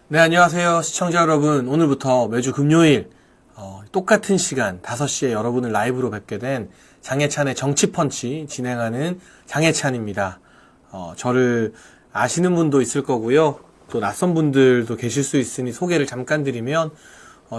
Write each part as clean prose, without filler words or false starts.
네, 안녕하세요. 시청자 여러분. 오늘부터 매주 금요일 똑같은 시간 5시에 여러분을 라이브로 뵙게 된 장혜찬의 정치펀치 진행하는 장혜찬입니다. 저를 아시는 분도 있을 거고요. 또 낯선 분들도 계실 수 있으니 소개를 잠깐 드리면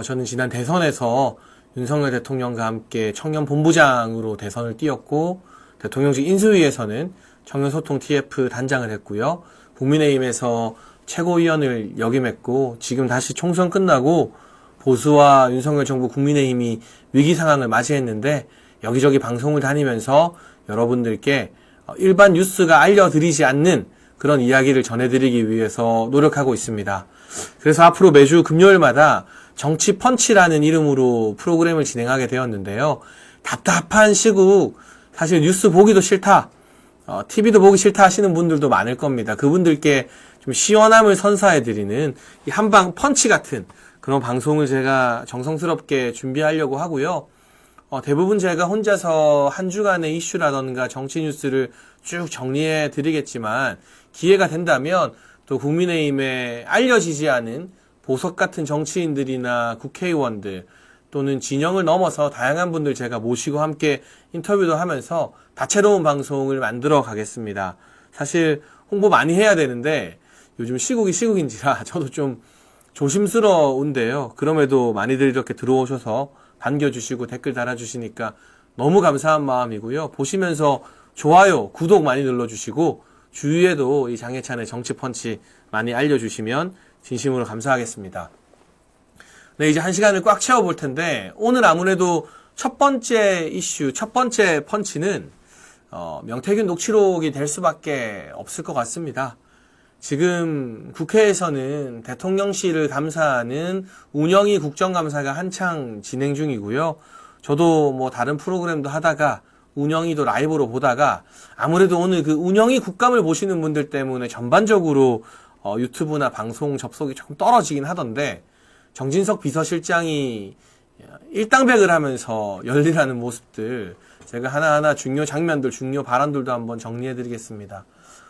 저는 지난 대선에서 윤석열 대통령과 함께 청년본부장으로 대선을 뛰었고, 대통령직 인수위에서는 청년소통 TF 단장을 했고요. 국민의힘에서 최고위원을 역임했고, 지금 다시 총선 끝나고 보수와 윤석열 정부 국민의힘이 위기 상황을 맞이했는데 여기저기 방송을 다니면서 여러분들께 일반 뉴스가 알려드리지 않는 그런 이야기를 전해드리기 위해서 노력하고 있습니다. 그래서 앞으로 매주 금요일마다 정치펀치라는 이름으로 프로그램을 진행하게 되었는데요. 답답한 시국, 사실 뉴스 보기도 싫다, TV도 보기 싫다 하시는 분들도 많을 겁니다. 그분들께 좀 시원함을 선사해드리는 이 한방 펀치 같은 그런 방송을 제가 정성스럽게 준비하려고 하고요. 대부분 제가 혼자서 한 주간의 이슈라던가 정치 뉴스를 쭉 정리해 드리겠지만, 기회가 된다면 또 국민의힘에 알려지지 않은 보석 같은 정치인들이나 국회의원들 또는 진영을 넘어서 다양한 분들 제가 모시고 함께 인터뷰도 하면서 다채로운 방송을 만들어 가겠습니다. 사실 홍보 많이 해야 되는데 요즘 시국이 시국인지라 저도 좀 조심스러운데요. 그럼에도 많이들 이렇게 들어오셔서 반겨주시고 댓글 달아주시니까 너무 감사한 마음이고요. 보시면서 좋아요, 구독 많이 눌러주시고 주위에도 이 장혜찬의 정치펀치 많이 알려주시면 진심으로 감사하겠습니다. 네, 이제 한 시간을 꽉 채워볼 텐데, 오늘 아무래도 첫 번째 이슈, 첫 번째 펀치는 명태균 녹취록이 될 수밖에 없을 것 같습니다. 지금 국회에서는 대통령실을 감사하는 운영위 국정감사가 한창 진행 중이고요. 저도 뭐 다른 프로그램도 하다가 운영위도 라이브로 보다가 아무래도 오늘 그 운영위 국감을 보시는 분들 때문에 전반적으로 유튜브나 방송 접속이 조금 떨어지긴 하던데, 정진석 비서실장이 일당백을 하면서 열일하는 모습들, 제가 하나하나 중요 장면들, 중요 발언들도 한번 정리해드리겠습니다.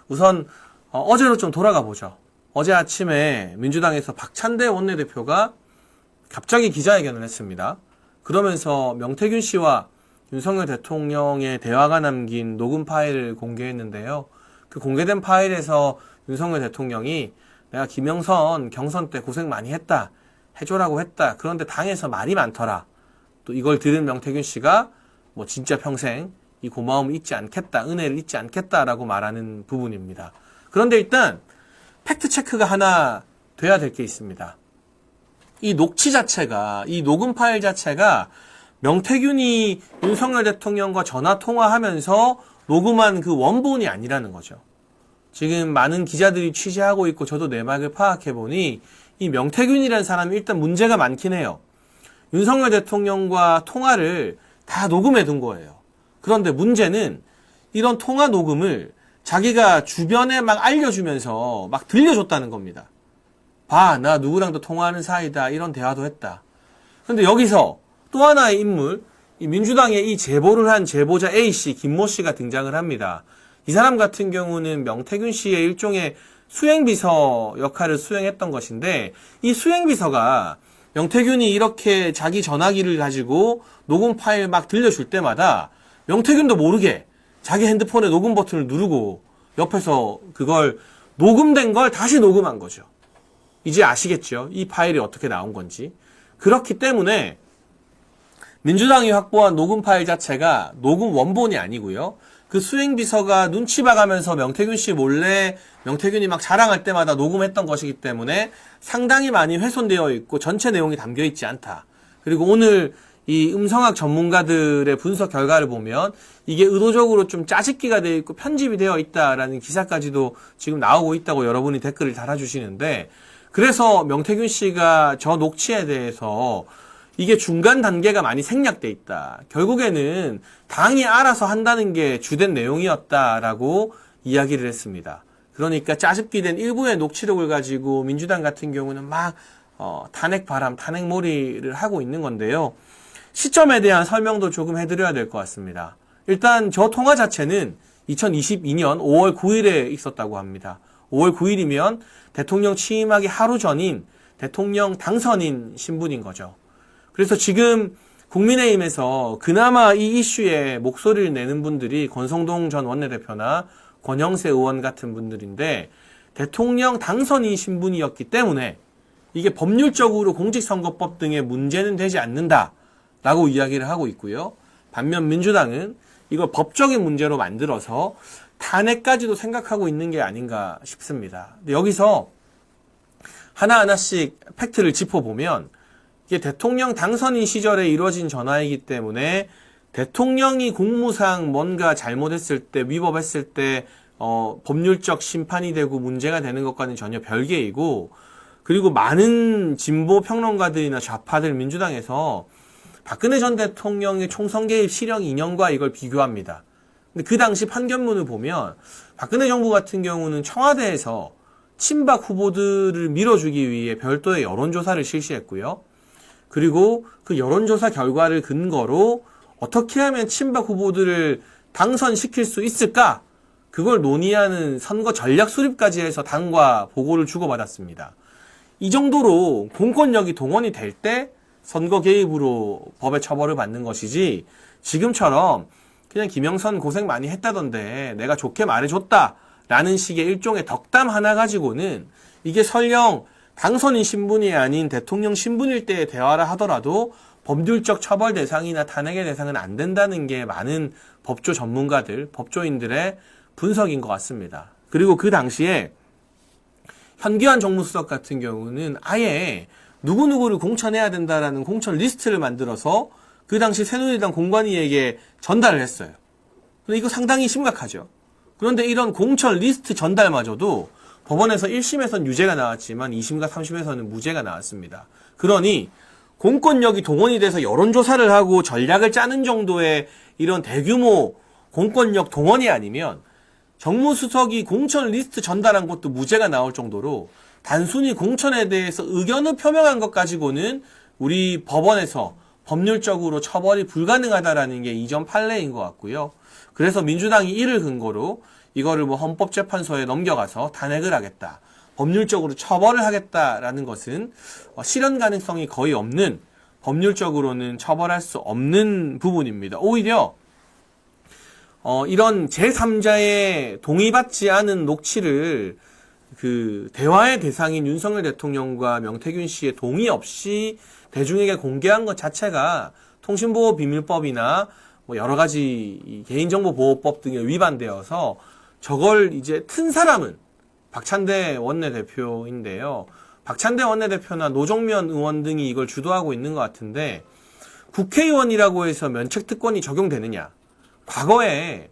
우선 어제로 좀 돌아가 보죠. 어제 아침에 민주당에서 박찬대 원내대표가 갑자기 기자회견을 했습니다. 그러면서 명태균 씨와 윤석열 대통령의 대화가 남긴 녹음 파일을 공개했는데요. 그 공개된 파일에서 윤석열 대통령이 내가 김영선 경선 때 고생 많이 했다, 해줘라고 했다, 그런데 당에서 말이 많더라, 또 이걸 들은 명태균 씨가 뭐 진짜 평생 이 고마움을 잊지 않겠다, 은혜를 잊지 않겠다라고 말하는 부분입니다. 그런데 일단 팩트 체크가 하나 돼야 될 게 있습니다. 이 녹취 자체가, 이 녹음 파일 자체가 명태균이 윤석열 대통령과 전화 통화하면서 녹음한 그 원본이 아니라는 거죠. 지금 많은 기자들이 취재하고 있고 저도 내막을 파악해보니 이 명태균이라는 사람이 일단 문제가 많긴 해요. 윤석열 대통령과 통화를 다 녹음해 둔 거예요. 그런데 문제는 이런 통화 녹음을 자기가 주변에 막 알려주면서 막 들려줬다는 겁니다. 봐, 나 누구랑도 통화하는 사이다, 이런 대화도 했다. 그런데 여기서 또 하나의 인물, 이 민주당에 이 제보를 한 제보자 A씨, 김모 씨가 등장을 합니다. 이 사람 같은 경우는 명태균 씨의 일종의 수행비서 역할을 수행했던 것인데, 이 수행비서가 명태균이 이렇게 자기 전화기를 가지고 녹음 파일 막 들려줄 때마다 명태균도 모르게 자기 핸드폰에 녹음 버튼을 누르고 옆에서 그걸 녹음된 걸 다시 녹음한 거죠. 이제 아시겠죠? 이 파일이 어떻게 나온 건지. 그렇기 때문에 민주당이 확보한 녹음 파일 자체가 녹음 원본이 아니고요. 그 수행비서가 눈치 봐가면서 명태균 씨 몰래 명태균이 막 자랑할 때마다 녹음했던 것이기 때문에 상당히 많이 훼손되어 있고 전체 내용이 담겨 있지 않다. 그리고 오늘 이 음성학 전문가들의 분석 결과를 보면 이게 의도적으로 좀 짜집기가 되어 있고 편집이 되어 있다라는 기사까지도 지금 나오고 있다고 여러분이 댓글을 달아주시는데, 그래서 명태균 씨가 저 녹취에 대해서 이게 중간 단계가 많이 생략돼 있다, 결국에는 당이 알아서 한다는 게 주된 내용이었다라고 이야기를 했습니다. 그러니까 짜집기된 일부의 녹취록을 가지고 민주당 같은 경우는 막 탄핵 바람, 탄핵 몰이를 하고 있는 건데요. 시점에 대한 설명도 조금 해드려야 될 것 같습니다. 일단 저 통화 자체는 2022년 5월 9일에 있었다고 합니다. 5월 9일이면 대통령 취임하기 하루 전인 대통령 당선인 신분인 거죠. 그래서 지금 국민의힘에서 그나마 이 이슈에 목소리를 내는 분들이 권성동 전 원내대표나 권영세 의원 같은 분들인데 대통령 당선인 신분이었기 때문에 이게 법률적으로 공직선거법 등의 문제는 되지 않는다라고 이야기를 하고 있고요. 반면 민주당은 이걸 법적인 문제로 만들어서 탄핵까지도 생각하고 있는 게 아닌가 싶습니다. 근데 여기서 하나하나씩 팩트를 짚어보면 이게 대통령 당선인 시절에 이루어진 전화이기 때문에 대통령이 공무상 뭔가 잘못했을 때, 위법했을 때 법률적 심판이 되고 문제가 되는 것과는 전혀 별개이고, 그리고 많은 진보 평론가들이나 좌파들 민주당에서 박근혜 전 대통령의 총선 개입 실형 인연과 이걸 비교합니다. 근데 그 당시 판결문을 보면 박근혜 정부 같은 경우는 청와대에서 친박 후보들을 밀어주기 위해 별도의 여론조사를 실시했고요. 그리고 그 여론조사 결과를 근거로 어떻게 하면 친박 후보들을 당선시킬 수 있을까? 그걸 논의하는 선거 전략 수립까지 해서 당과 보고를 주고받았습니다. 이 정도로 공권력이 동원이 될 때 선거 개입으로 법의 처벌을 받는 것이지, 지금처럼 그냥 김영선 고생 많이 했다던데 내가 좋게 말해줬다 라는 식의 일종의 덕담 하나 가지고는 이게 설령 당선인 신분이 아닌 대통령 신분일 때의 대화라 하더라도 법률적 처벌 대상이나 탄핵의 대상은 안 된다는 게 많은 법조 전문가들, 법조인들의 분석인 것 같습니다. 그리고 그 당시에 현기환 정무수석 같은 경우는 아예 누구누구를 공천해야 된다라는 공천 리스트를 만들어서 그 당시 새누리당 공관위에게 전달을 했어요. 근데 이거 상당히 심각하죠. 그런데 이런 공천 리스트 전달마저도 법원에서 1심에서는 유죄가 나왔지만 2심과 3심에서는 무죄가 나왔습니다. 그러니 공권력이 동원이 돼서 여론조사를 하고 전략을 짜는 정도의 이런 대규모 공권력 동원이 아니면 정무수석이 공천 리스트 전달한 것도 무죄가 나올 정도로 단순히 공천에 대해서 의견을 표명한 것 가지고는 우리 법원에서 법률적으로 처벌이 불가능하다라는 게 이전 판례인 것 같고요. 그래서 민주당이 이를 근거로 이거를 헌법재판소에 넘겨가서 탄핵을 하겠다, 법률적으로 처벌을 하겠다라는 것은 실현 가능성이 거의 없는, 법률적으로는 처벌할 수 없는 부분입니다. 오히려 이런 제3자의 동의받지 않은 녹취를 그 대화의 대상인 윤석열 대통령과 명태균 씨의 동의 없이 대중에게 공개한 것 자체가 통신보호비밀법이나 여러 가지 개인정보보호법 등에 위반되어서 저걸 이제 튼 사람은 박찬대 원내대표인데요. 박찬대 원내대표나 노정면 의원 등이 이걸 주도하고 있는 것 같은데, 국회의원이라고 해서 면책특권이 적용되느냐? 과거에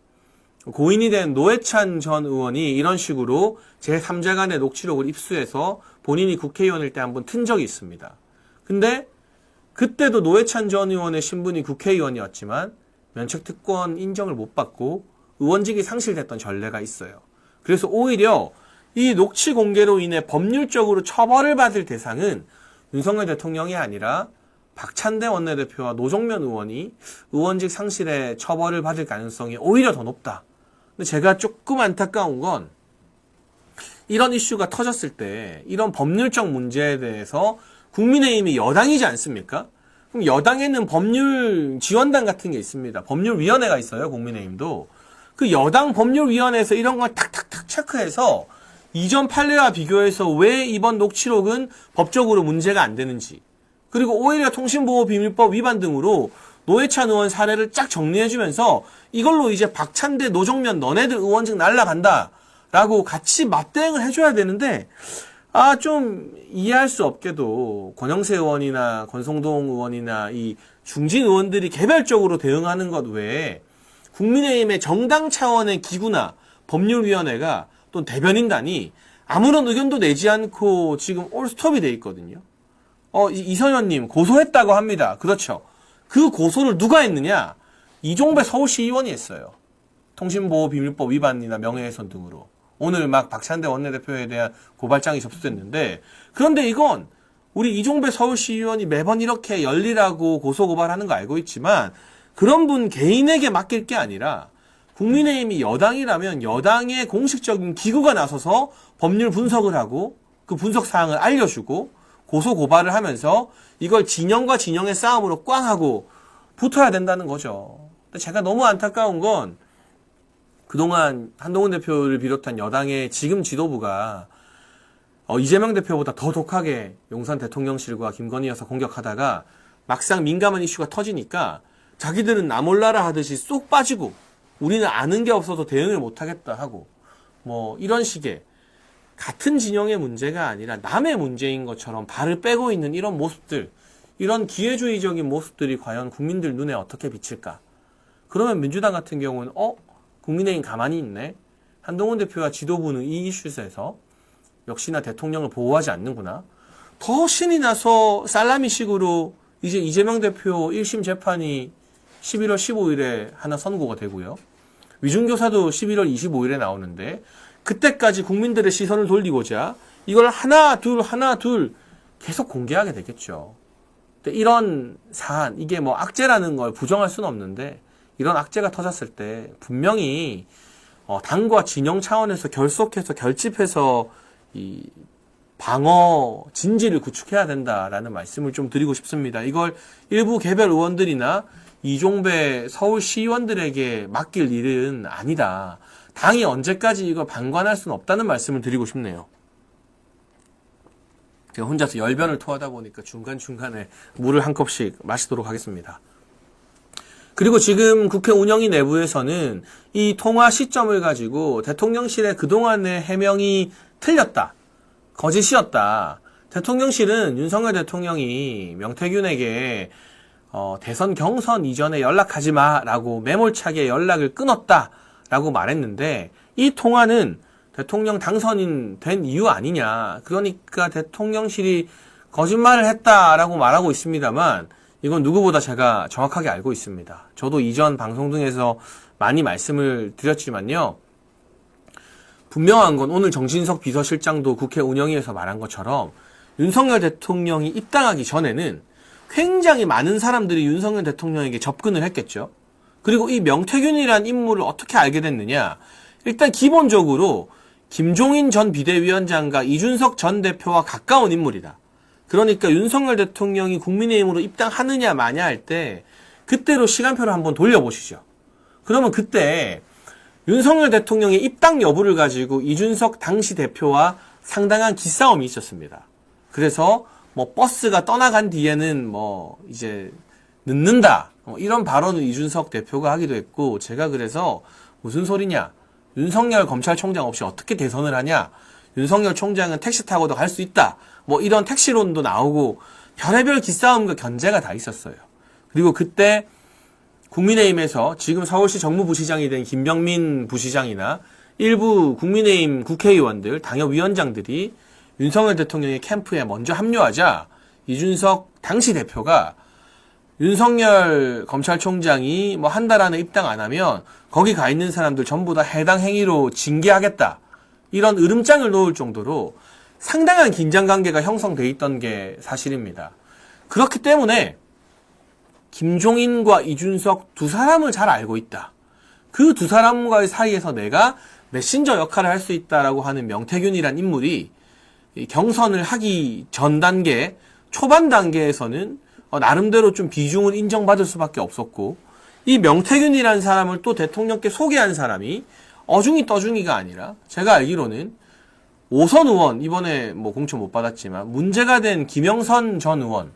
고인이 된 노회찬 전 의원이 이런 식으로 제3자 간의 녹취록을 입수해서 본인이 국회의원일 때 한번 튼 적이 있습니다. 근데 그때도 노회찬 전 의원의 신분이 국회의원이었지만 면책특권 인정을 못 받고 의원직이 상실됐던 전례가 있어요. 그래서 오히려 이 녹취 공개로 인해 법률적으로 처벌을 받을 대상은 윤석열 대통령이 아니라 박찬대 원내대표와 노정면 의원이 의원직 상실의 처벌을 받을 가능성이 오히려 더 높다. 근데 제가 조금 안타까운 건 이런 이슈가 터졌을 때 이런 법률적 문제에 대해서 국민의힘이 여당이지 않습니까? 그럼 여당에는 법률 지원단 같은 게 있습니다. 법률위원회가 있어요, 국민의힘도. 그 여당 법률위원회에서 이런 걸 탁탁탁 체크해서 이전 판례와 비교해서 왜 이번 녹취록은 법적으로 문제가 안 되는지, 그리고 오히려 통신보호비밀법 위반 등으로 노회찬 의원 사례를 쫙 정리해주면서 이걸로 이제 박찬대, 노정면 너네들 의원직 날라간다 라고 같이 맞대응을 해줘야 되는데, 좀 이해할 수 없게도 권영세 의원이나 권성동 의원이나 이 중진 의원들이 개별적으로 대응하는 것 외에 국민의힘의 정당 차원의 기구나 법률위원회가 또 대변인단이 아무런 의견도 내지 않고 지금 올 스톱이 돼 있거든요. 이선현님 고소했다고 합니다. 그렇죠. 그 고소를 누가 했느냐? 이종배 서울시의원이 했어요. 통신보호비밀법 위반이나 명예훼손 등으로. 오늘 막 박찬대 원내대표에 대한 고발장이 접수됐는데, 그런데 이건 우리 이종배 서울시의원이 매번 이렇게 열리라고 고소고발하는 거 알고 있지만 그런 분 개인에게 맡길 게 아니라 국민의힘이 여당이라면 여당의 공식적인 기구가 나서서 법률 분석을 하고 그 분석 사항을 알려주고 고소 고발을 하면서 이걸 진영과 진영의 싸움으로 꽝 하고 붙어야 된다는 거죠. 제가 너무 안타까운 건 그동안 한동훈 대표를 비롯한 여당의 지금 지도부가 이재명 대표보다 더 독하게 용산 대통령실과 김건희 여사 공격하다가 막상 민감한 이슈가 터지니까 자기들은 나 몰라라 하듯이 쏙 빠지고 우리는 아는 게 없어서 대응을 못하겠다 하고 뭐 이런 식의 같은 진영의 문제가 아니라 남의 문제인 것처럼 발을 빼고 있는 이런 모습들, 이런 기회주의적인 모습들이 과연 국민들 눈에 어떻게 비칠까? 그러면 민주당 같은 경우는 국민의힘 가만히 있네. 한동훈 대표와 지도부는 이 이슈에서 역시나 대통령을 보호하지 않는구나. 더 신이 나서 살라미식으로 이제 이재명 대표 1심 재판이 11월 15일에 하나 선고가 되고요. 위중교사도 11월 25일에 나오는데 그때까지 국민들의 시선을 돌리고자 이걸 하나 둘 계속 공개하게 되겠죠. 근데 이런 사안, 이게 뭐 악재라는 걸 부정할 수는 없는데 이런 악재가 터졌을 때 분명히 당과 진영 차원에서 결속해서 결집해서 이 방어 진지를 구축해야 된다라는 말씀을 좀 드리고 싶습니다. 이걸 일부 개별 의원들이나 이종배 서울시의원들에게 맡길 일은 아니다. 당이 언제까지 이걸 방관할 수는 없다는 말씀을 드리고 싶네요. 제가 혼자서 열변을 토하다 보니까 중간중간에 물을 한 컵씩 마시도록 하겠습니다. 그리고 지금 국회 운영위 내부에서는 이 통화 시점을 가지고 대통령실의 그동안의 해명이 틀렸다. 거짓이었다. 대통령실은 윤석열 대통령이 명태균에게 대선 경선 이전에 연락하지 마라고 매몰차게 연락을 끊었다라고 말했는데 이 통화는 대통령 당선인 된 이유 아니냐. 그러니까 대통령실이 거짓말을 했다라고 말하고 있습니다만 이건 누구보다 제가 정확하게 알고 있습니다. 저도 이전 방송 등에서 많이 말씀을 드렸지만요. 분명한 건 오늘 정진석 비서실장도 국회 운영위에서 말한 것처럼 윤석열 대통령이 입당하기 전에는 굉장히 많은 사람들이 윤석열 대통령에게 접근을 했겠죠. 그리고 이 명태균이라는 인물을 어떻게 알게 됐느냐. 일단 기본적으로 김종인 전 비대위원장과 이준석 전 대표와 가까운 인물이다. 그러니까 윤석열 대통령이 국민의힘으로 입당하느냐 마냐 할 때 그때로 시간표를 한번 돌려보시죠. 그러면 그때 윤석열 대통령의 입당 여부를 가지고 이준석 당시 대표와 상당한 기싸움이 있었습니다. 그래서 뭐 버스가 떠나간 뒤에는 뭐 이제 늦는다. 이런 발언을 이준석 대표가 하기도 했고 제가 그래서 무슨 소리냐. 윤석열 검찰총장 없이 어떻게 대선을 하냐. 윤석열 총장은 택시 타고도 갈 수 있다. 뭐 이런 택시론도 나오고 별의별 기싸움과 견제가 다 있었어요. 그리고 그때 국민의힘에서 지금 서울시 정무부시장이 된 김병민 부시장이나 일부 국민의힘 국회의원들, 당협위원장들이 윤석열 대통령의 캠프에 먼저 합류하자 이준석 당시 대표가 윤석열 검찰총장이 뭐 한 달 안에 입당 안 하면 거기 가 있는 사람들 전부 다 해당 행위로 징계하겠다. 이런 으름장을 놓을 정도로 상당한 긴장관계가 형성돼 있던 게 사실입니다. 그렇기 때문에 김종인과 이준석 두 사람을 잘 알고 있다. 그 두 사람과의 사이에서 내가 메신저 역할을 할 수 있다라고 하는 명태균이란 인물이 경선을 하기 전 단계, 초반 단계에서는 나름대로 좀 비중을 인정받을 수밖에 없었고 이 명태균이라는 사람을 또 대통령께 소개한 사람이 어중이 떠중이가 아니라 제가 알기로는 오선 의원, 이번에 뭐 공천 못 받았지만 문제가 된 김영선 전 의원.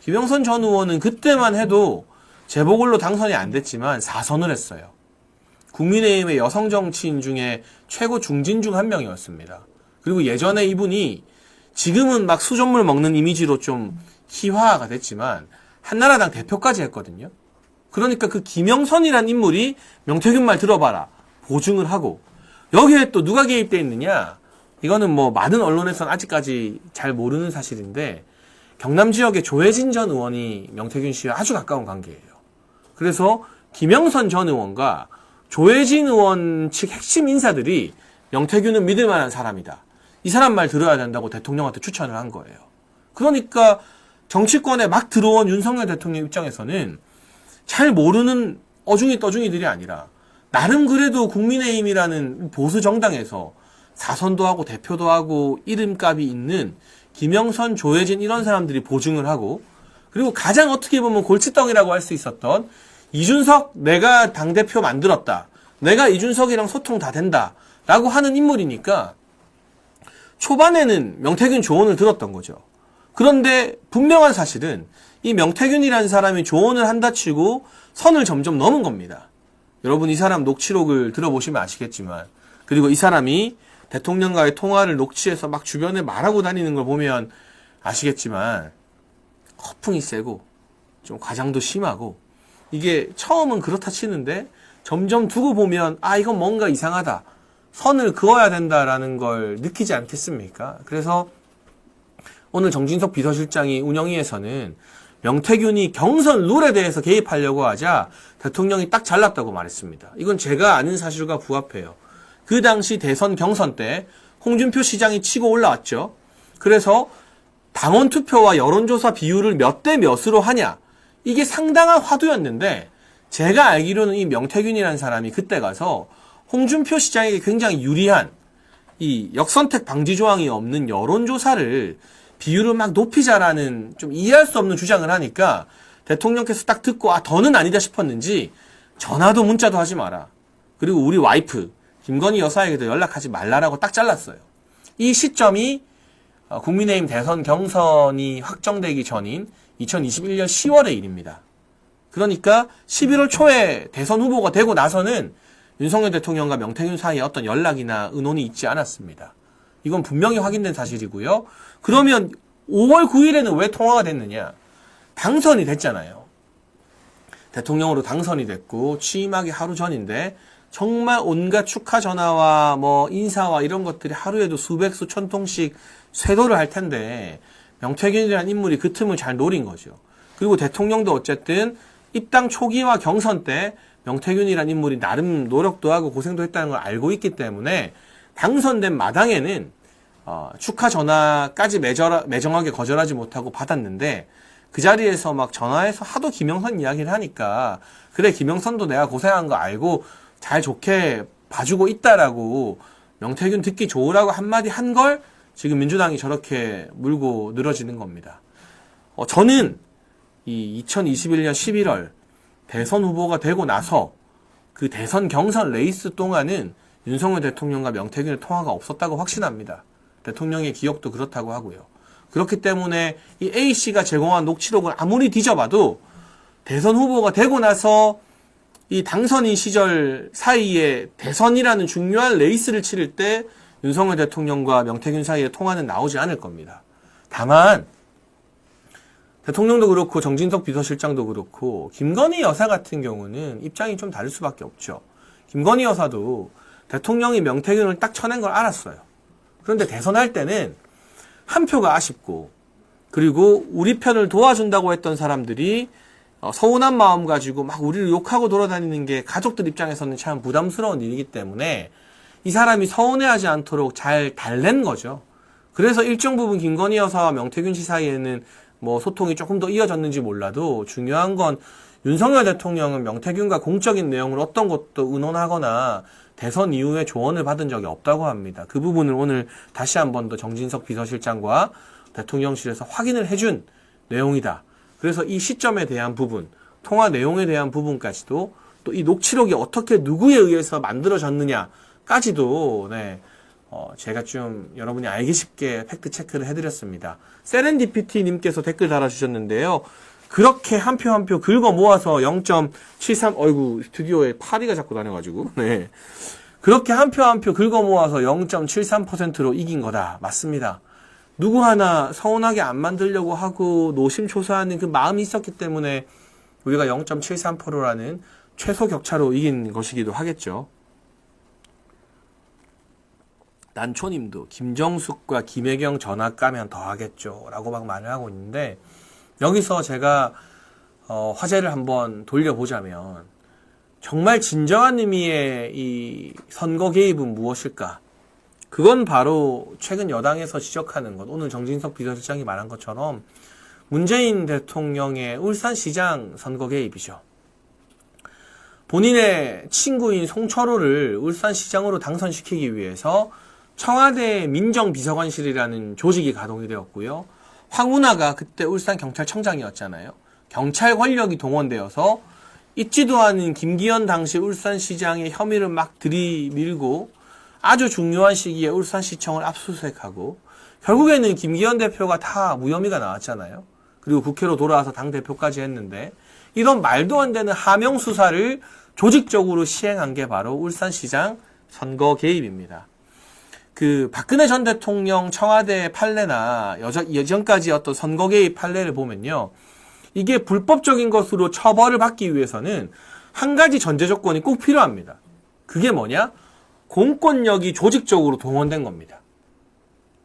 김영선 전 의원은 그때만 해도 재보궐로 당선이 안 됐지만 4선을 했어요. 국민의힘의 여성 정치인 중에 최고 중진 중 한 명이었습니다. 그리고 예전에 이분이 지금은 막 수돗물 먹는 이미지로 좀 희화가 됐지만 한나라당 대표까지 했거든요. 그러니까 그 김영선이란 인물이 명태균 말 들어봐라. 보증을 하고 여기에 또 누가 개입돼 있느냐. 이거는 뭐 많은 언론에서는 아직까지 잘 모르는 사실인데 경남 지역의 조혜진 전 의원이 명태균 씨와 아주 가까운 관계예요. 그래서 김영선 전 의원과 조혜진 의원 측 핵심 인사들이 명태균은 믿을 만한 사람이다. 이 사람 말 들어야 된다고 대통령한테 추천을 한 거예요. 그러니까 정치권에 막 들어온 윤석열 대통령 입장에서는 잘 모르는 어중이 떠중이들이 아니라 나름 그래도 국민의힘이라는 보수 정당에서 사선도 하고 대표도 하고 이름값이 있는 김영선, 조혜진 이런 사람들이 보증을 하고, 그리고 가장 어떻게 보면 골칫덩이라고 할 수 있었던 이준석 내가 당대표 만들었다, 내가 이준석이랑 소통 다 된다 라고 하는 인물이니까 초반에는 명태균 조언을 들었던 거죠. 그런데 분명한 사실은 이 명태균이라는 사람이 조언을 한다 치고 선을 점점 넘은 겁니다. 여러분 이 사람 녹취록을 들어보시면 아시겠지만, 그리고 이 사람이 대통령과의 통화를 녹취해서 막 주변에 말하고 다니는 걸 보면 아시겠지만 허풍이 세고 좀 과장도 심하고, 이게 처음은 그렇다 치는데 점점 두고 보면 아 이건 뭔가 이상하다, 선을 그어야 된다라는 걸 느끼지 않겠습니까? 그래서 오늘 정진석 비서실장이 운영위에서는 명태균이 경선 룰에 대해서 개입하려고 하자 대통령이 딱 잘랐다고 말했습니다. 이건 제가 아는 사실과 부합해요. 그 당시 대선 경선 때 홍준표 시장이 치고 올라왔죠. 그래서 당원 투표와 여론조사 비율을 몇 대 몇으로 하냐, 이게 상당한 화두였는데, 제가 알기로는 이 명태균이라는 사람이 그때 가서 홍준표 시장에게 굉장히 유리한 이 역선택 방지 조항이 없는 여론조사를 비율을 막 높이자라는 좀 이해할 수 없는 주장을 하니까 대통령께서 딱 듣고 아 더는 아니다 싶었는지 전화도 문자도 하지 마라, 그리고 우리 와이프 김건희 여사에게도 연락하지 말라라고 딱 잘랐어요. 이 시점이 국민의힘 대선 경선이 확정되기 전인 2021년 10월의 일입니다. 그러니까 11월 초에 대선 후보가 되고 나서는 윤석열 대통령과 명태균 사이에 어떤 연락이나 의논이 있지 않았습니다. 이건 분명히 확인된 사실이고요. 그러면 5월 9일에는 왜 통화가 됐느냐? 당선이 됐잖아요. 대통령으로 당선이 됐고 취임하기 하루 전인데 정말 온갖 축하 전화와 뭐 인사와 이런 것들이 하루에도 수백 수천 통씩 쇄도를 할 텐데 명태균이라는 인물이 그 틈을 잘 노린 거죠. 그리고 대통령도 어쨌든 입당 초기와 경선 때 명태균이라는 인물이 나름 노력도 하고 고생도 했다는 걸 알고 있기 때문에 당선된 마당에는 축하 전화까지 매정하게 거절하지 못하고 받았는데, 그 자리에서 막 전화해서 하도 김영선 이야기를 하니까 그래 김영선도 내가 고생한 거 알고 잘 좋게 봐주고 있다라고 명태균 듣기 좋으라고 한마디 한 걸 지금 민주당이 저렇게 물고 늘어지는 겁니다. 저는 이 2021년 11월 대선 후보가 되고 나서 그 대선 경선 레이스 동안은 윤석열 대통령과 명태균의 통화가 없었다고 확신합니다. 대통령의 기억도 그렇다고 하고요. 그렇기 때문에 이 A씨가 제공한 녹취록을 아무리 뒤져봐도 대선 후보가 되고 나서 이 당선인 시절 사이에 대선이라는 중요한 레이스를 치를 때 윤석열 대통령과 명태균 사이의 통화는 나오지 않을 겁니다. 다만 대통령도 그렇고 정진석 비서실장도 그렇고 김건희 여사 같은 경우는 입장이 좀 다를 수밖에 없죠. 김건희 여사도 대통령이 명태균을 딱 쳐낸 걸 알았어요. 그런데 대선할 때는 한 표가 아쉽고, 그리고 우리 편을 도와준다고 했던 사람들이 서운한 마음 가지고 막 우리를 욕하고 돌아다니는 게 가족들 입장에서는 참 부담스러운 일이기 때문에 이 사람이 서운해하지 않도록 잘 달랜 거죠. 그래서 일정 부분 김건희 여사와 명태균 씨 사이에는 뭐 소통이 조금 더 이어졌는지 몰라도 중요한 건 윤석열 대통령은 명태균과 공적인 내용을 어떤 것도 의논하거나 대선 이후에 조언을 받은 적이 없다고 합니다. 그 부분을 오늘 다시 한 번 더 정진석 비서실장과 대통령실에서 확인을 해준 내용이다. 그래서 이 시점에 대한 부분, 통화 내용에 대한 부분까지도 또 이 녹취록이 어떻게 누구에 의해서 만들어졌느냐까지도 제가 좀 여러분이 알기 쉽게 팩트 체크를 해드렸습니다. 세렌디피티님께서 댓글 달아주셨는데요. 그렇게 한 표 한 표 긁어 모아서 0.73, 어이구, 스튜디오에 파리가 자꾸 다녀가지고, 그렇게 한 표 한 표 긁어 모아서 0.73%로 이긴 거다. 맞습니다. 누구 하나 서운하게 안 만들려고 하고 노심초사하는 그 마음이 있었기 때문에 우리가 0.73%라는 최소 격차로 이긴 것이기도 하겠죠. 난초님도 김정숙과 김혜경 전화 까면 더 하겠죠 라고 막 말을 하고 있는데, 여기서 제가 화제를 한번 돌려보자면 정말 진정한 의미의 이 선거 개입은 무엇일까? 그건 바로 최근 여당에서 지적하는 것, 오늘 정진석 비서실장이 말한 것처럼 문재인 대통령의 울산시장 선거 개입이죠. 본인의 친구인 송철호를 울산시장으로 당선시키기 위해서 청와대 민정비서관실이라는 조직이 가동이 되었고요. 황운하가 그때 울산경찰청장이었잖아요. 경찰 권력이 동원되어서 있지도 않은 김기현 당시 울산시장의 혐의를 막 들이밀고 아주 중요한 시기에 울산시청을 압수수색하고 결국에는 김기현 대표가 다 무혐의가 나왔잖아요. 그리고 국회로 돌아와서 당대표까지 했는데 이런 말도 안 되는 하명 수사를 조직적으로 시행한 게 바로 울산시장 선거 개입입니다. 그 박근혜 전 대통령 청와대 판례나 예전까지 어떤 선거 개입 판례를 보면요. 이게 불법적인 것으로 처벌을 받기 위해서는 한 가지 전제 조건이 꼭 필요합니다. 그게 뭐냐? 공권력이 조직적으로 동원된 겁니다.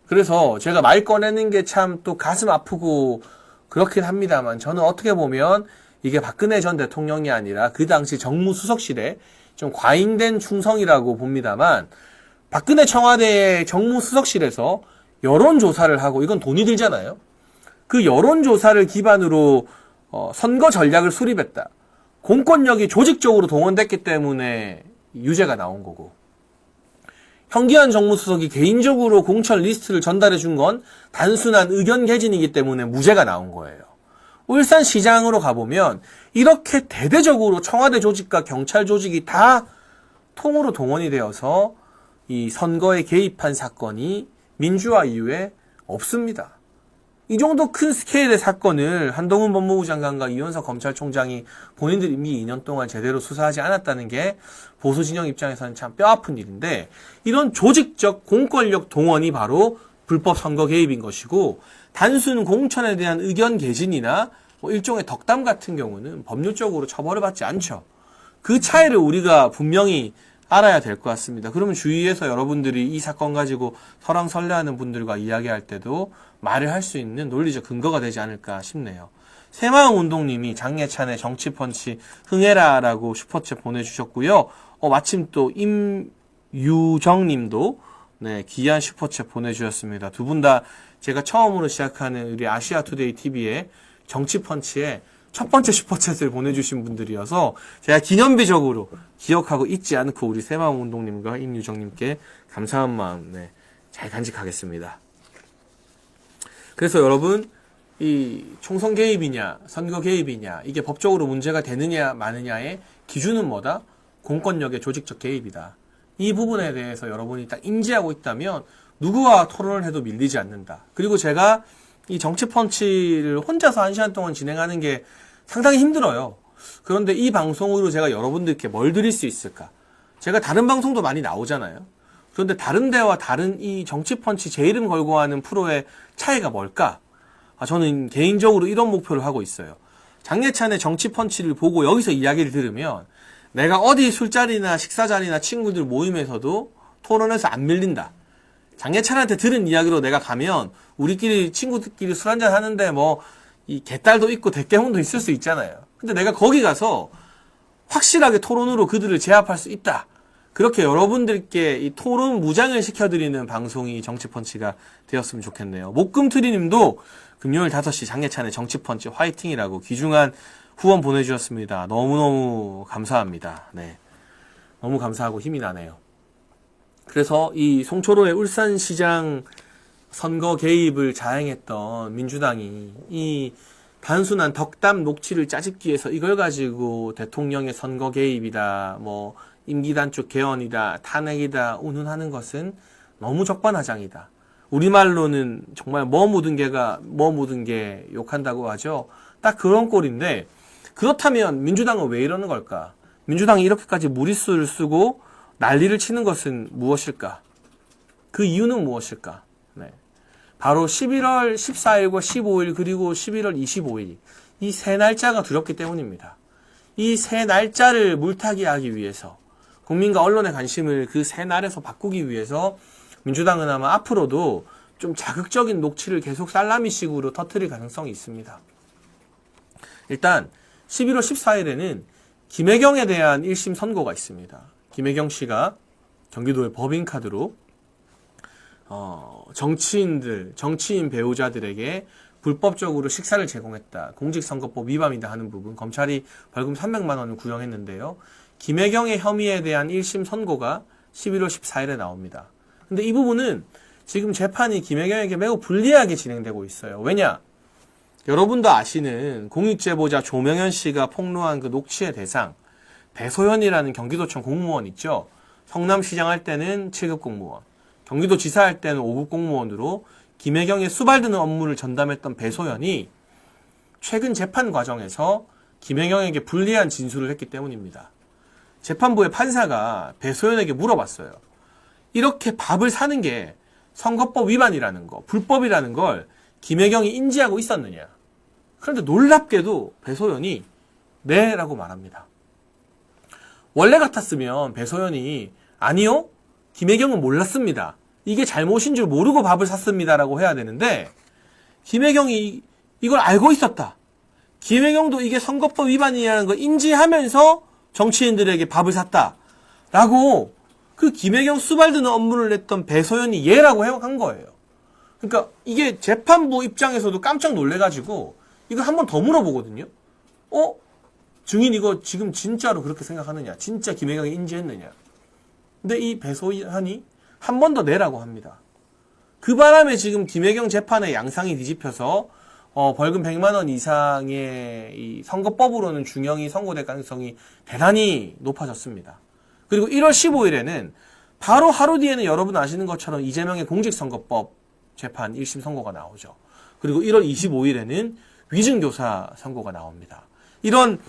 그래서 제가 말 꺼내는 게 참 또 가슴 아프고 그렇긴 합니다만 저는 어떻게 보면 이게 박근혜 전 대통령이 아니라 그 당시 정무수석실에 좀 과잉된 충성이라고 봅니다만 박근혜 청와대의 정무수석실에서 여론조사를 하고 이건 돈이 들잖아요. 그 여론조사를 기반으로 선거 전략을 수립했다. 공권력이 조직적으로 동원됐기 때문에 유죄가 나온 거고 현기환 정무수석이 개인적으로 공천 리스트를 전달해 준 건 단순한 의견 개진이기 때문에 무죄가 나온 거예요. 울산시장으로 가보면 이렇게 대대적으로 청와대 조직과 경찰 조직이 다 통으로 동원이 되어서 이 선거에 개입한 사건이 민주화 이후에 없습니다. 이 정도 큰 스케일의 사건을 한동훈 법무부 장관과 이현석 검찰총장이 본인들이 이미 2년 동안 제대로 수사하지 않았다는 게 보수 진영 입장에서는 참 뼈아픈 일인데 이런 조직적 공권력 동원이 바로 불법 선거 개입인 것이고 단순 공천에 대한 의견 개진이나 뭐 일종의 덕담 같은 경우는 법률적으로 처벌을 받지 않죠. 그 차이를 우리가 분명히 알아야 될 것 같습니다. 그러면 주위에서 여러분들이 이 사건 가지고 설왕설래하는 분들과 이야기할 때도 말을 할 수 있는 논리적 근거가 되지 않을까 싶네요. 새마음운동님이 장예찬의 정치펀치 흥해라라고 슈퍼챗 보내주셨고요. 마침 또 임유정님도 네, 귀한 슈퍼챗 보내주셨습니다. 두 분 다 제가 처음으로 시작하는 우리 아시아투데이 TV의 정치펀치에 첫 번째 슈퍼챗을 보내주신 분들이어서 제가 기념비적으로 기억하고 잊지 않고 우리 새마음운동님과 임유정님께 감사한 마음 네, 잘 간직하겠습니다. 그래서 여러분 이 총선 개입이냐 선거 개입이냐 이게 법적으로 문제가 되느냐 마느냐의 기준은 뭐다? 공권력의 조직적 개입이다. 이 부분에 대해서 여러분이 딱 인지하고 있다면 누구와 토론을 해도 밀리지 않는다. 그리고 제가 이 정치펀치를 혼자서 1시간 동안 진행하는 게 상당히 힘들어요. 그런데 이 방송으로 제가 여러분들께 뭘 드릴 수 있을까? 제가 다른 방송도 많이 나오잖아요. 그런데 다른 데와 다른 이 정치펀치 제 이름 걸고 하는 프로의 차이가 뭘까? 저는 개인적으로 이런 목표를 하고 있어요. 장예찬의 정치펀치를 보고 여기서 이야기를 들으면 내가 어디 술자리나 식사자리나 친구들 모임에서도 토론해서 안 밀린다. 장예찬한테 들은 이야기로 내가 가면 우리끼리 친구들끼리 술 한잔 하는데 뭐 이 개딸도 있고 대깨문도 있을 수 있잖아요. 근데 내가 거기 가서 확실하게 토론으로 그들을 제압할 수 있다. 그렇게 여러분들께 이 토론 무장을 시켜드리는 방송이 정치펀치가 되었으면 좋겠네요. 목금트리님도 금요일 5시 장예찬의 정치펀치 화이팅이라고 귀중한 후원 보내주셨습니다. 너무너무 감사합니다. 네, 너무 감사하고 힘이 나네요. 그래서 이 송초로의 울산시장 선거 개입을 자행했던 민주당이 이 단순한 덕담 녹취를 짜집기 위해서 이걸 가지고 대통령의 선거 개입이다, 뭐 임기 단축 개헌이다, 탄핵이다 운운하는 것은 너무 적반하장이다. 우리말로는 정말 뭐 묻은 개가 뭐 묻은 개 욕한다고 하죠. 딱 그런 꼴인데 그렇다면 민주당은 왜 이러는 걸까? 민주당이 이렇게까지 무리수를 쓰고 난리를 치는 것은 무엇일까? 그 이유는 무엇일까? 네. 바로 11월 14일과 15일 그리고 11월 25일 이 세 날짜가 두렵기 때문입니다. 이 세 날짜를 물타기하기 위해서 국민과 언론의 관심을 그 세 날에서 바꾸기 위해서 민주당은 아마 앞으로도 좀 자극적인 녹취를 계속 살라미식으로 터뜨릴 가능성이 있습니다. 일단 11월 14일에는 김혜경에 대한 1심 선고가 있습니다. 김혜경 씨가 경기도의 법인카드로 정치인 배우자들에게 불법적으로 식사를 제공했다. 공직선거법 위반이다 하는 부분 검찰이 벌금 300만 원을 구형했는데요. 김혜경의 혐의에 대한 1심 선고가 11월 14일에 나옵니다. 근데 이 부분은 지금 재판이 김혜경에게 매우 불리하게 진행되고 있어요. 왜냐? 여러분도 아시는 공익제보자 조명현 씨가 폭로한 그 녹취의 대상, 배소연이라는 경기도청 공무원 있죠? 성남시장 할 때는 7급 공무원, 경기도지사 할 때는 5급 공무원으로 김혜경의 수발드는 업무를 전담했던 배소연이 최근 재판 과정에서 김혜경에게 불리한 진술을 했기 때문입니다. 재판부의 판사가 배소연에게 물어봤어요. 이렇게 밥을 사는 게 선거법 위반이라는 거, 불법이라는 걸 김혜경이 인지하고 있었느냐. 그런데 놀랍게도 배소연이 네 라고 말합니다. 원래 같았으면 배소연이 아니요, 김혜경은 몰랐습니다. 이게 잘못인 줄 모르고 밥을 샀습니다 라고 해야 되는데 김혜경이 이걸 알고 있었다. 김혜경도 이게 선거법 위반이라는 걸 인지하면서 정치인들에게 밥을 샀다 라고 그 김혜경 수발드는 업무를 냈던 배소연이 예라고 한 거예요. 그러니까 이게 재판부 입장에서도 깜짝 놀래가지고 이거 한 번 더 물어보거든요. 증인 이거 지금 진짜로 그렇게 생각하느냐? 진짜 김혜경이 인지했느냐? 근데 이 배소연이 한 번 더 내라고 합니다. 그 바람에 지금 김혜경 재판의 양상이 뒤집혀서 벌금 100만 원 이상의 이 선거법으로는 중형이 선고될 가능성이 대단히 높아졌습니다. 그리고 1월 15일에는 바로 하루 뒤에는 여러분 아시는 것처럼 이재명의 공직선거법 재판 1심 선고가 나오죠. 그리고 1월 25일에는 위증교사 선고가 나옵니다. 이런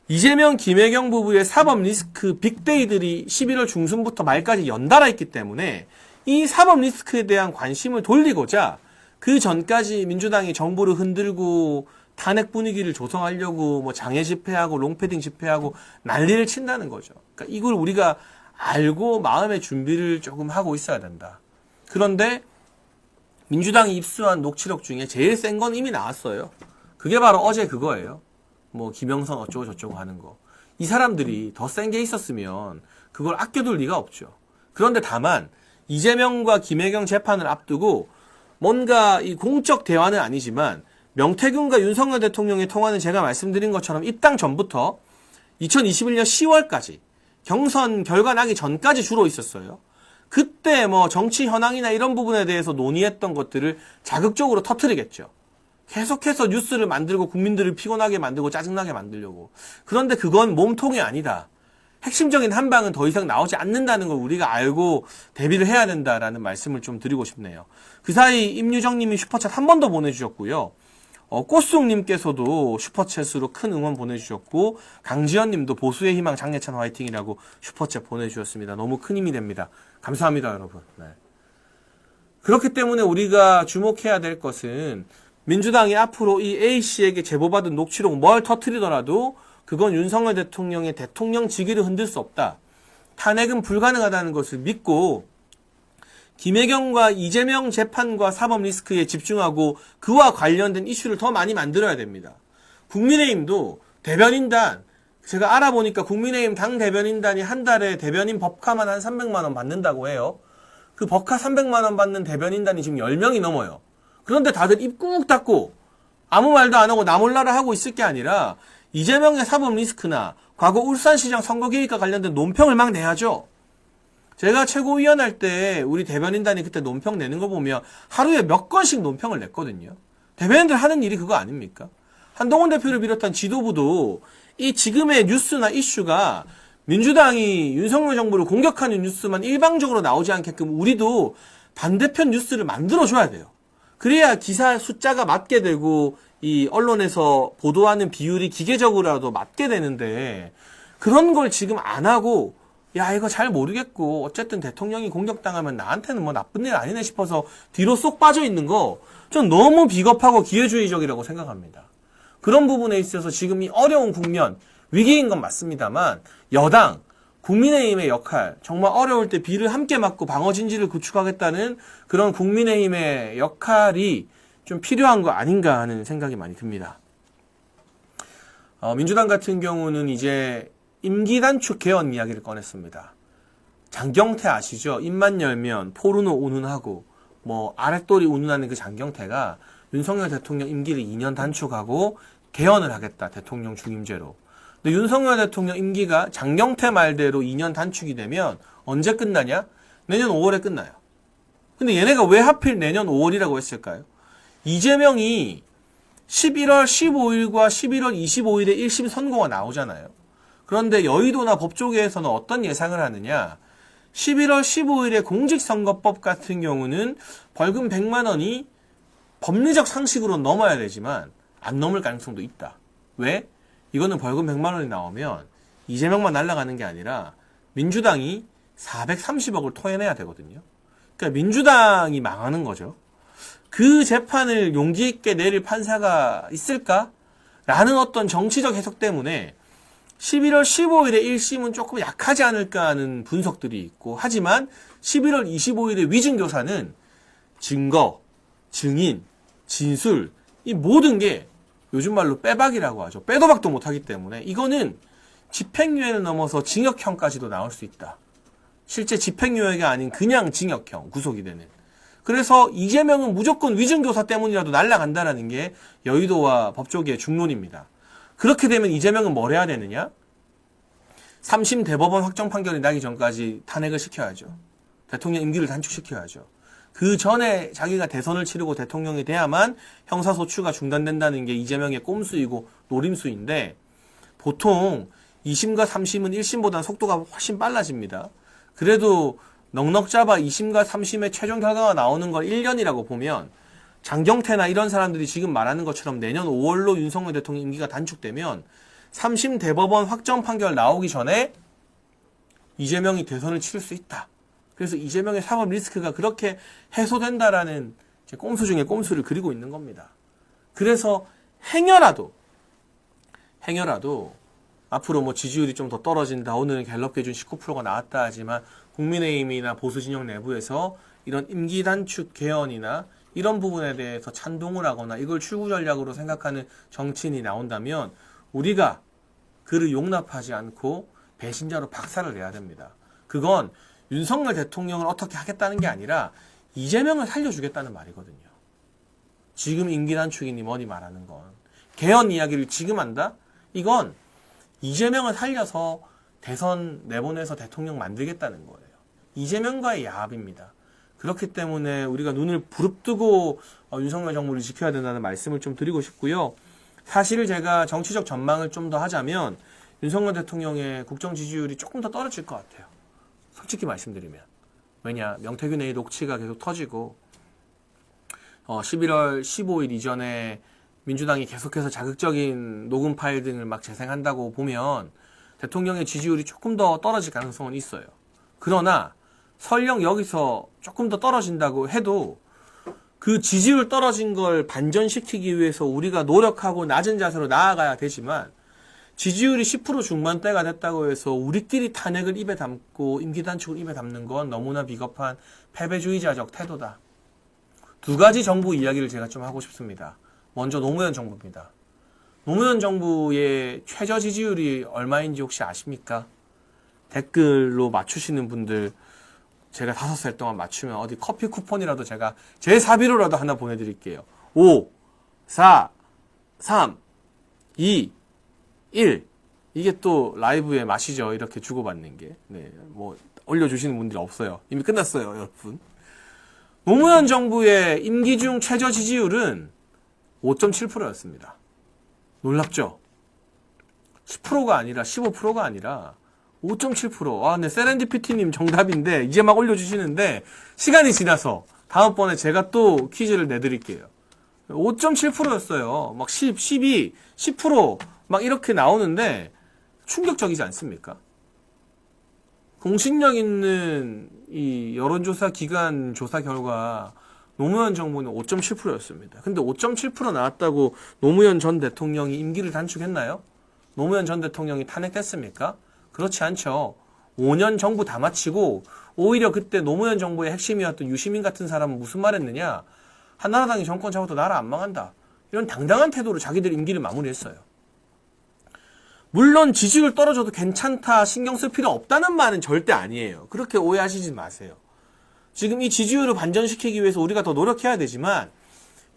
이재명, 김혜경 부부의 사법 리스크 빅데이들이 11월 중순부터 말까지 연달아 있기 때문에 이 사법 리스크에 대한 관심을 돌리고자 그 전까지 민주당이 정부를 흔들고 탄핵 분위기를 조성하려고 뭐 장애 집회하고 롱패딩 집회하고 난리를 친다는 거죠. 그러니까 이걸 우리가 알고 마음의 준비를 조금 하고 있어야 된다. 그런데 민주당이 입수한 녹취록 중에 제일 센 건 이미 나왔어요. 그게 바로 어제 그거예요. 뭐 김영선 어쩌고 저쩌고 하는 거. 이 사람들이 더 센 게 있었으면 그걸 아껴둘 리가 없죠. 그런데 다만 이재명과 김혜경 재판을 앞두고 뭔가 이 공적 대화는 아니지만 명태균과 윤석열 대통령의 통화는 제가 말씀드린 것처럼 입당 전부터 2021년 10월까지 경선 결과 나기 전까지 주로 있었어요. 그때 뭐 정치 현황이나 이런 부분에 대해서 논의했던 것들을 자극적으로 터뜨리겠죠. 계속해서 뉴스를 만들고 국민들을 피곤하게 만들고 짜증나게 만들려고. 그런데 그건 몸통이 아니다. 핵심적인 한 방은 더 이상 나오지 않는다는 걸 우리가 알고 대비를 해야 된다라는 말씀을 좀 드리고 싶네요. 그 사이 임유정님이 슈퍼챗 한 번 더 보내주셨고요. 꽃쑥님께서도 슈퍼챗으로 큰 응원 보내주셨고 강지연님도 보수의 희망 장례찬 화이팅이라고 슈퍼챗 보내주셨습니다. 너무 큰 힘이 됩니다. 감사합니다, 여러분. 네. 그렇기 때문에 우리가 주목해야 될 것은 민주당이 앞으로 이 A씨에게 제보받은 녹취록 뭘 터뜨리더라도 그건 윤석열 대통령의 대통령 직위를 흔들 수 없다. 탄핵은 불가능하다는 것을 믿고 김혜경과 이재명 재판과 사법 리스크에 집중하고 그와 관련된 이슈를 더 많이 만들어야 됩니다. 국민의힘도 대변인단, 제가 알아보니까 국민의힘 당 대변인단이 한 달에 대변인 법카만 한 300만 원 받는다고 해요. 그 법카 300만 원 받는 대변인단이 지금 10명이 넘어요. 그런데 다들 입 꾹 닫고 아무 말도 안 하고 나몰라라 하고 있을 게 아니라 이재명의 사법 리스크나 과거 울산시장 선거 개입과 관련된 논평을 막 내야죠. 제가 최고위원 할 때 우리 대변인단이 그때 논평 내는 거 보면 하루에 몇 건씩 논평을 냈거든요. 대변인들 하는 일이 그거 아닙니까? 한동훈 대표를 비롯한 지도부도 이 지금의 뉴스나 이슈가 민주당이 윤석열 정부를 공격하는 뉴스만 일방적으로 나오지 않게끔 우리도 반대편 뉴스를 만들어줘야 돼요. 그래야 기사 숫자가 맞게 되고 이 언론에서 보도하는 비율이 기계적으로라도 맞게 되는데 그런 걸 지금 안 하고 야 이거 잘 모르겠고 어쨌든 대통령이 공격당하면 나한테는 뭐 나쁜 일 아니네 싶어서 뒤로 쏙 빠져 있는 거 좀 너무 비겁하고 기회주의적이라고 생각합니다. 그런 부분에 있어서 지금 이 어려운 국면 위기인 건 맞습니다만 여당 국민의힘의 역할 정말 어려울 때 비를 함께 맞고 방어진지를 구축하겠다는 그런 국민의힘의 역할이 좀 필요한 거 아닌가 하는 생각이 많이 듭니다. 민주당 같은 경우는 이제 임기 단축 개헌 이야기를 꺼냈습니다. 장경태 아시죠? 입만 열면 포르노 운운하고 뭐 아랫돌이 운운하는 그 장경태가 윤석열 대통령 임기를 2년 단축하고 개헌을 하겠다. 대통령 중임제로. 근데 윤석열 대통령 임기가 장경태 말대로 2년 단축이 되면 언제 끝나냐? 내년 5월에 끝나요. 근데 얘네가 왜 하필 내년 5월이라고 했을까요? 이재명이 11월 15일과 11월 25일에 1심 선고가 나오잖아요. 그런데 여의도나 법조계에서는 어떤 예상을 하느냐? 11월 15일에 공직선거법 같은 경우는 벌금 100만 원이 법리적 상식으로 넘어야 되지만 안 넘을 가능성도 있다. 왜? 이거는 벌금 100만 원이 나오면 이재명만 날아가는 게 아니라 민주당이 430억을 토해내야 되거든요. 그러니까 민주당이 망하는 거죠. 그 재판을 용기 있게 내릴 판사가 있을까? 라는 어떤 정치적 해석 때문에 11월 15일에 1심은 조금 약하지 않을까 하는 분석들이 있고, 하지만 11월 25일에 위증교사는 증거, 증인, 진술, 이 모든 게 요즘 말로 빼박이라고 하죠. 빼도 박도 못하기 때문에 이거는 집행유예를 넘어서 징역형까지도 나올 수 있다. 실제 집행유예가 아닌 그냥 징역형, 구속이 되는. 그래서 이재명은 무조건 위증교사 때문이라도 날아간다는 게 여의도와 법조계의 중론입니다. 그렇게 되면 이재명은 뭘 해야 되느냐? 3심 대법원 확정 판결이 나기 전까지 탄핵을 시켜야죠. 대통령 임기를 단축시켜야죠. 그 전에 자기가 대선을 치르고 대통령이 돼야만 형사소추가 중단된다는 게 이재명의 꼼수이고 노림수인데, 보통 2심과 3심은 1심보다는 속도가 훨씬 빨라집니다. 그래도 넉넉 잡아 2심과 3심의 최종 결과가 나오는 걸 1년이라고 보면, 장경태나 이런 사람들이 지금 말하는 것처럼 내년 5월로 윤석열 대통령 임기가 단축되면 3심 대법원 확정 판결 나오기 전에 이재명이 대선을 치를 수 있다. 그래서 이재명의 사법 리스크가 그렇게 해소된다라는 꼼수 중에 꼼수를 그리고 있는 겁니다. 그래서 행여라도 앞으로 뭐 지지율이 좀 더 떨어진다, 오늘은 갤럽 기준 19%가 나왔다 하지만 국민의힘이나 보수 진영 내부에서 이런 임기 단축 개헌이나 이런 부분에 대해서 찬동을 하거나 이걸 출구 전략으로 생각하는 정치인이 나온다면 우리가 그를 용납하지 않고 배신자로 박살을 내야 됩니다. 그건 윤석열 대통령을 어떻게 하겠다는 게 아니라 이재명을 살려주겠다는 말이거든요. 지금 임기 단축이니 뭐니 말하는 건, 개헌 이야기를 지금 한다? 이건 이재명을 살려서 대선 내보내서 대통령 만들겠다는 거예요. 이재명과의 야합입니다. 그렇기 때문에 우리가 눈을 부릅뜨고 윤석열 정부를 지켜야 된다는 말씀을 좀 드리고 싶고요. 사실 제가 정치적 전망을 좀 더 하자면 윤석열 대통령의 국정 지지율이 조금 더 떨어질 것 같아요. 솔직히 말씀드리면. 왜냐, 명태균 A 녹취가 계속 터지고 11월 15일 이전에 민주당이 계속해서 자극적인 녹음 파일 등을 막 재생한다고 보면 대통령의 지지율이 조금 더 떨어질 가능성은 있어요. 그러나 설령 여기서 조금 더 떨어진다고 해도 그 지지율 떨어진 걸 반전시키기 위해서 우리가 노력하고 낮은 자세로 나아가야 되지만, 지지율이 10% 중반대가 됐다고 해서 우리끼리 탄핵을 입에 담고 임기 단축을 입에 담는 건 너무나 비겁한 패배주의자적 태도다. 두 가지 정부 이야기를 제가 좀 하고 싶습니다. 먼저 노무현 정부입니다. 노무현 정부의 최저 지지율이 얼마인지 혹시 아십니까? 댓글로 맞추시는 분들, 제가 5살 동안 맞추면 어디 커피 쿠폰이라도 제가 제 사비로라도 하나 보내드릴게요. 5, 4, 3, 2, 1. 이게 또 라이브의 맛이죠. 이렇게 주고받는 게. 네, 뭐 올려주시는 분들이 없어요. 이미 끝났어요, 여러분. 노무현 정부의 임기 중 최저 지지율은 5.7%였습니다. 놀랍죠? 10%가 아니라 15%가 아니라 5.7%. 아, 네, 세렌디피티님 정답인데 이제 막 올려주시는데 시간이 지나서 다음번에 제가 또 퀴즈를 내드릴게요. 5.7%였어요. 막 10, 12, 10% 막 이렇게 나오는데 충격적이지 않습니까? 공신력 있는 이 여론조사 기관 조사 결과 노무현 정부는 5.7%였습니다. 근데 5.7% 나왔다고 노무현 전 대통령이 임기를 단축했나요? 노무현 전 대통령이 탄핵됐습니까? 그렇지 않죠. 5년 정부 다 마치고 오히려 그때 노무현 정부의 핵심이었던 유시민 같은 사람은 무슨 말 했느냐? 한나라당이 정권 잡아도 나라 안 망한다. 이런 당당한 태도로 자기들 임기를 마무리했어요. 물론 지지율 떨어져도 괜찮다, 신경 쓸 필요 없다는 말은 절대 아니에요. 그렇게 오해하시지 마세요. 지금 이 지지율을 반전시키기 위해서 우리가 더 노력해야 되지만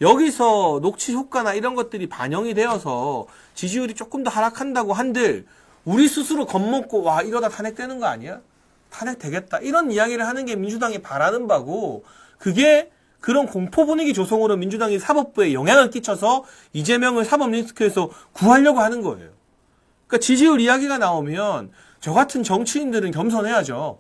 여기서 녹취 효과나 이런 것들이 반영이 되어서 지지율이 조금 더 하락한다고 한들 우리 스스로 겁먹고 와 이러다 탄핵되는 거 아니야? 탄핵되겠다. 이런 이야기를 하는 게 민주당이 바라는 바고 그게 그런 공포 분위기 조성으로 민주당이 사법부에 영향을 끼쳐서 이재명을 사법 리스크에서 구하려고 하는 거예요. 그러니까 지지율 이야기가 나오면 저 같은 정치인들은 겸손해야죠.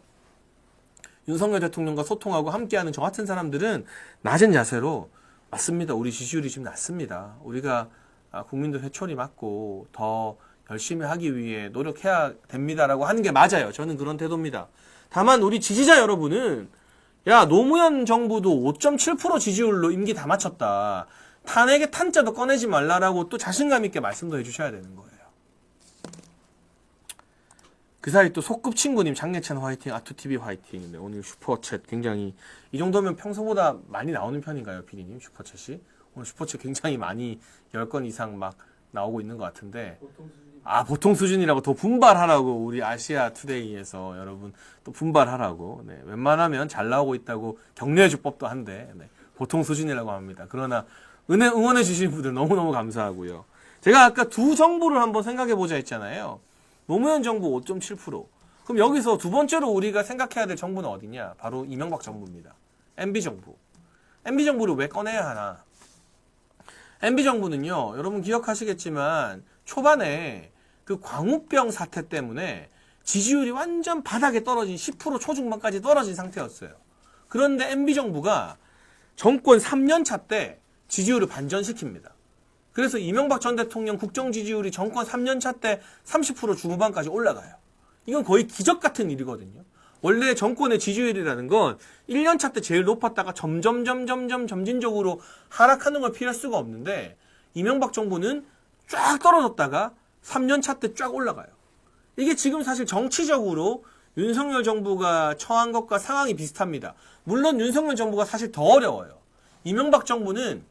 윤석열 대통령과 소통하고 함께하는 저 같은 사람들은 낮은 자세로 맞습니다. 우리 지지율이 지금 낮습니다. 우리가 국민들 회초리 맞고 더 열심히 하기 위해 노력해야 됩니다라고 하는 게 맞아요. 저는 그런 태도입니다. 다만 우리 지지자 여러분은 야 노무현 정부도 5.7% 지지율로 임기 다 마쳤다. 탄핵의 탄자도 꺼내지 말라라고 또 자신감 있게 말씀도 해주셔야 되는 거예요. 그 사이 또 소꿉친구님 장례찬 화이팅, 아투TV 화이팅. 네, 오늘 슈퍼챗 굉장히 이 정도면 평소보다 많이 나오는 편인가요, 피디님? 슈퍼챗이? 오늘 슈퍼챗 굉장히 많이 10건 이상 막 나오고 있는 것 같은데 보통 수준이라고 더 분발하라고 우리 아시아 투데이에서 여러분 또 분발하라고 네, 웬만하면 잘 나오고 있다고 격려해 줄 법도 한데 네, 보통 수준이라고 합니다. 그러나 응원해 주시는 분들 너무너무 감사하고요. 제가 아까 두 정부를 한번 생각해 보자 했잖아요. 노무현 정부 5.7%. 그럼 여기서 두 번째로 우리가 생각해야 될 정부는 어디냐? 바로 이명박 정부입니다. MB 정부. MB 정부를 왜 꺼내야 하나? MB 정부는요, 여러분 기억하시겠지만 초반에 그 광우병 사태 때문에 지지율이 완전 바닥에 떨어진 10% 초중반까지 떨어진 상태였어요. 그런데 MB 정부가 정권 3년 차 때 지지율을 반전시킵니다. 그래서 이명박 전 대통령 국정 지지율이 정권 3년 차 때 30% 중후반까지 올라가요. 이건 거의 기적 같은 일이거든요. 원래 정권의 지지율이라는 건 1년 차 때 제일 높았다가 점진적으로 하락하는 걸 피할 수가 없는데 이명박 정부는 쫙 떨어졌다가 3년 차 때 쫙 올라가요. 이게 지금 사실 정치적으로 윤석열 정부가 처한 것과 상황이 비슷합니다. 물론 윤석열 정부가 사실 더 어려워요. 이명박 정부는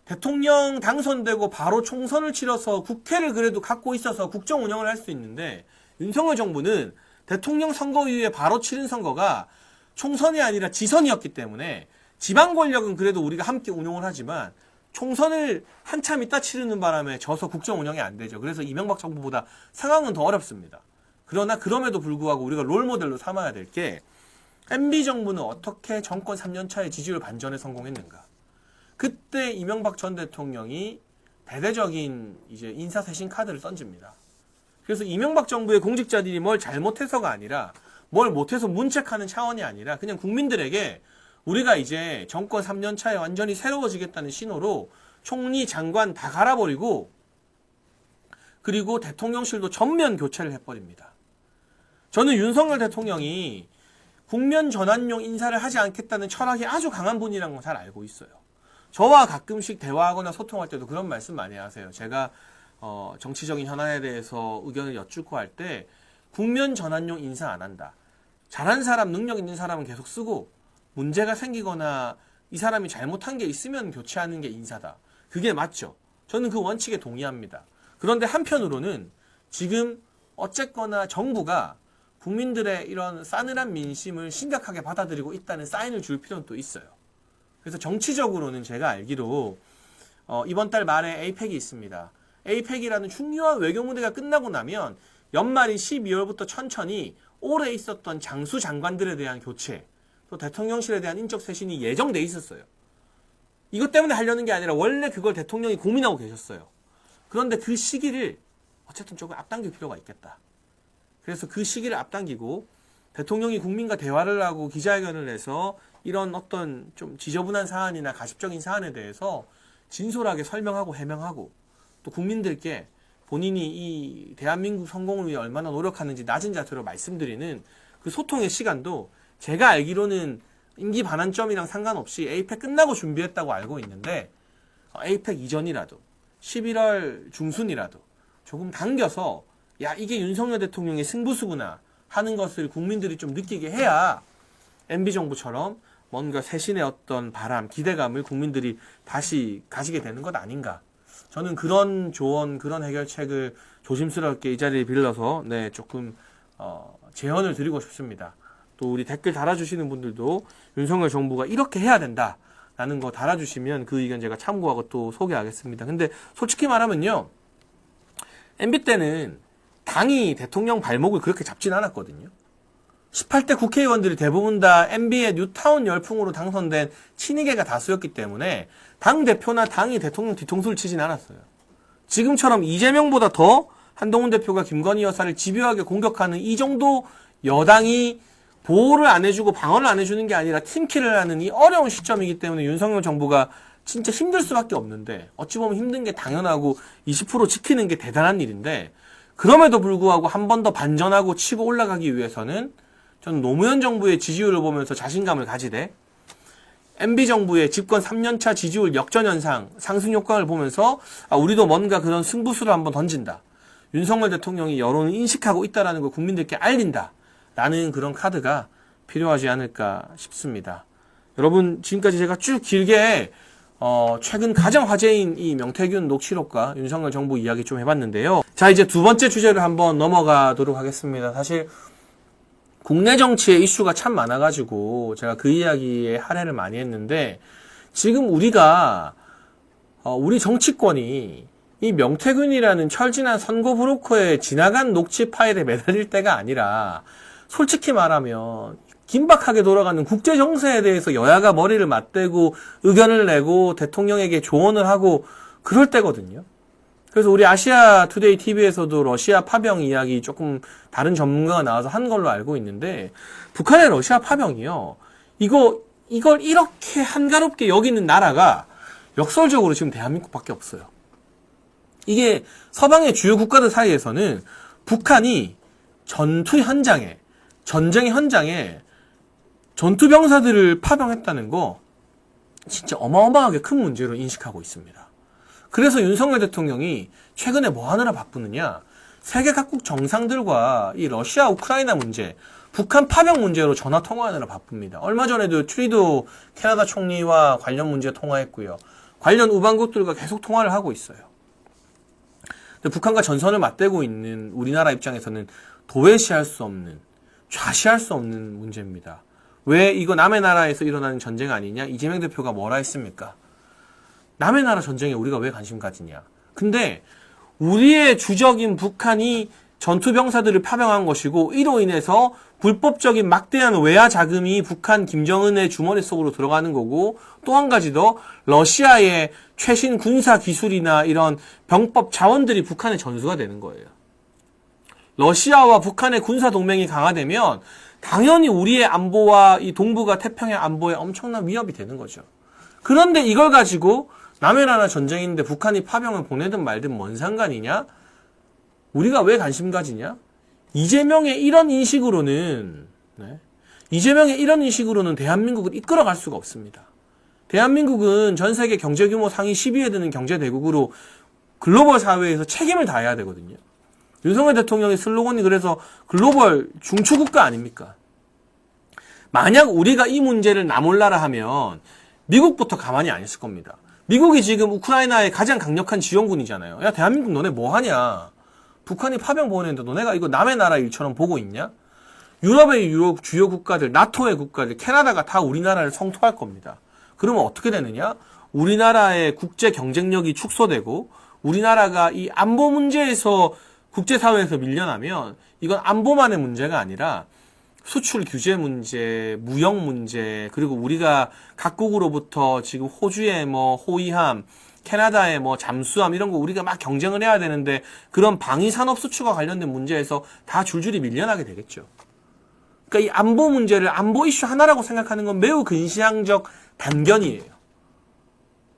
대통령 당선되고 바로 총선을 치러서 국회를 그래도 갖고 있어서 국정 운영을 할 수 있는데 윤석열 정부는 대통령 선거 이후에 바로 치른 선거가 총선이 아니라 지선이었기 때문에 지방 권력은 그래도 우리가 함께 운용을 하지만 총선을 한참 있다 치르는 바람에 져서 국정 운영이 안 되죠. 그래서 이명박 정부보다 상황은 더 어렵습니다. 그러나 그럼에도 불구하고 우리가 롤모델로 삼아야 될 게 MB 정부는 어떻게 정권 3년 차에 지지율 반전에 성공했는가? 그때 이명박 전 대통령이 대대적인 이제 인사쇄신 카드를 던집니다. 그래서 이명박 정부의 공직자들이 뭘 잘못해서가 아니라 뭘 못해서 문책하는 차원이 아니라 그냥 국민들에게 우리가 이제 정권 3년 차에 완전히 새로워지겠다는 신호로 총리, 장관 다 갈아버리고 그리고 대통령실도 전면 교체를 해버립니다. 저는 윤석열 대통령이 국면 전환용 인사를 하지 않겠다는 철학이 아주 강한 분이라는 걸 잘 알고 있어요. 저와 가끔씩 대화하거나 소통할 때도 그런 말씀 많이 하세요. 제가 정치적인 현안에 대해서 의견을 여쭙고 할 때 국면 전환용 인사 안 한다. 잘하는 사람, 능력 있는 사람은 계속 쓰고 문제가 생기거나 이 사람이 잘못한 게 있으면 교체하는 게 인사다. 그게 맞죠. 저는 그 원칙에 동의합니다. 그런데 한편으로는 지금 어쨌거나 정부가 국민들의 이런 싸늘한 민심을 심각하게 받아들이고 있다는 사인을 줄 필요는 또 있어요. 그래서 정치적으로는 제가 알기로 이번 달 말에 에이펙이 있습니다. 에이펙이라는 중요한 외교 무대가 끝나고 나면 연말인 12월부터 천천히 올해 있었던 장수 장관들에 대한 교체, 또 대통령실에 대한 인적 쇄신이 예정돼 있었어요. 이것 때문에 하려는 게 아니라 원래 그걸 대통령이 고민하고 계셨어요. 그런데 그 시기를 어쨌든 조금 앞당길 필요가 있겠다. 그래서 그 시기를 앞당기고 대통령이 국민과 대화를 하고 기자회견을 해서 이런 어떤 좀 지저분한 사안이나 가십적인 사안에 대해서 진솔하게 설명하고 해명하고 또 국민들께 본인이 이 대한민국 성공을 위해 얼마나 노력하는지 낮은 자세로 말씀드리는 그 소통의 시간도 제가 알기로는 임기 반환점이랑 상관없이 에이펙 끝나고 준비했다고 알고 있는데 에이펙 이전이라도 11월 중순이라도 조금 당겨서 야 이게 윤석열 대통령의 승부수구나 하는 것을 국민들이 좀 느끼게 해야 MB 정부처럼 뭔가 쇄신의 어떤 바람, 기대감을 국민들이 다시 가지게 되는 것 아닌가. 저는 그런 조언, 그런 해결책을 조심스럽게 이 자리에 빌려서 조금 제언을 드리고 싶습니다. 또 우리 댓글 달아주시는 분들도 윤석열 정부가 이렇게 해야 된다 라는 거 달아주시면 그 의견 제가 참고하고 또 소개하겠습니다. 근데 솔직히 말하면요. MB 때는 당이 대통령 발목을 그렇게 잡진 않았거든요. 18대 국회의원들이 대부분 다 MB의 뉴타운 열풍으로 당선된 친이계가 다수였기 때문에 당대표나 당이 대통령 뒤통수를 치진 않았어요. 지금처럼 이재명보다 더 한동훈 대표가 김건희 여사를 집요하게 공격하는 이 정도 여당이 보호를 안 해주고 방어를 안 해주는 게 아니라 팀킬을 하는 이 어려운 시점이기 때문에 윤석열 정부가 진짜 힘들 수밖에 없는데, 어찌 보면 힘든 게 당연하고 20% 지키는 게 대단한 일인데, 그럼에도 불구하고 한 번 더 반전하고 치고 올라가기 위해서는 저는 노무현 정부의 지지율을 보면서 자신감을 가지되, MB 정부의 집권 3년차 지지율 역전 현상, 상승 효과를 보면서 우리도 뭔가 그런 승부수를 한번 던진다. 윤석열 대통령이 여론을 인식하고 있다라는 걸 국민들께 알린다. 라는 그런 카드가 필요하지 않을까 싶습니다. 여러분, 지금까지 제가 쭉 길게 최근 가장 화제인 이 명태균 녹취록과 윤석열 정부 이야기 좀 해봤는데요. 자, 이제 두 번째 주제를 한번 넘어가도록 하겠습니다. 사실 국내 정치에 이슈가 참 많아가지고 제가 그 이야기에 할애를 많이 했는데, 지금 우리가 우리 정치권이 이 명태균이라는 철진한 선거 브로커의 지나간 녹취 파일에 매달릴 때가 아니라, 솔직히 말하면 긴박하게 돌아가는 국제 정세에 대해서 여야가 머리를 맞대고 의견을 내고 대통령에게 조언을 하고 그럴 때거든요. 그래서 우리 아시아 투데이 TV에서도 러시아 파병 이야기 조금 다른 전문가가 나와서 한 걸로 알고 있는데, 북한의 러시아 파병이요, 이걸 이렇게 한가롭게 여기는 나라가 역설적으로 지금 대한민국밖에 없어요. 이게 서방의 주요 국가들 사이에서는 북한이 전쟁 현장에 전투병사들을 파병했다는 거 진짜 어마어마하게 큰 문제로 인식하고 있습니다. 그래서 윤석열 대통령이 최근에 뭐 하느라 바쁘느냐, 세계 각국 정상들과 이 러시아 우크라이나 문제, 북한 파병 문제로 전화 통화하느라 바쁩니다. 얼마 전에도 트리도 캐나다 총리와 관련 문제 통화했고요. 관련 우방국들과 계속 통화를 하고 있어요. 근데 북한과 전선을 맞대고 있는 우리나라 입장에서는 도외시할 수 없는, 좌시할 수 없는 문제입니다. 왜 이거 남의 나라에서 일어나는 전쟁 아니냐? 이재명 대표가 뭐라 했습니까? 남의 나라 전쟁에 우리가 왜 관심 가지냐? 근데 우리의 주적인 북한이 전투병사들을 파병한 것이고, 이로 인해서 불법적인 막대한 외화 자금이 북한 김정은의 주머니 속으로 들어가는 거고, 또 한 가지 더 러시아의 최신 군사 기술이나 이런 병법 자원들이 북한에 전수가 되는 거예요. 러시아와 북한의 군사 동맹이 강화되면 당연히 우리의 안보와 이 동북아 태평양 안보에 엄청난 위협이 되는 거죠. 그런데 이걸 가지고 남의 나라 전쟁인데 북한이 파병을 보내든 말든 뭔 상관이냐? 우리가 왜 관심 가지냐? 이재명의 이런 인식으로는 대한민국을 이끌어갈 수가 없습니다. 대한민국은 전 세계 경제 규모 상위 10위에 드는 경제 대국으로 글로벌 사회에서 책임을 다해야 되거든요. 윤석열 대통령의 슬로건이 그래서 글로벌 중추국가 아닙니까? 만약 우리가 이 문제를 나몰라라 하면 미국부터 가만히 안 있을 겁니다. 미국이 지금 우크라이나의 가장 강력한 지원군이잖아요. 야, 대한민국 너네 뭐 하냐? 북한이 파병 보내는데 너네가 이거 남의 나라 일처럼 보고 있냐? 유럽의 주요 국가들, 나토의 국가들, 캐나다가 다 우리나라를 성토할 겁니다. 그러면 어떻게 되느냐? 우리나라의 국제 경쟁력이 축소되고, 우리나라가 이 안보 문제에서 국제사회에서 밀려나면 이건 안보만의 문제가 아니라 수출 규제 문제, 무역 문제, 그리고 우리가 각국으로부터 지금 호주의 뭐 호위함, 캐나다의 뭐 잠수함 이런 거 우리가 막 경쟁을 해야 되는데, 그런 방위산업 수출과 관련된 문제에서 다 줄줄이 밀려나게 되겠죠. 그러니까 이 안보 문제를 안보 이슈 하나라고 생각하는 건 매우 근시안적 단견이에요.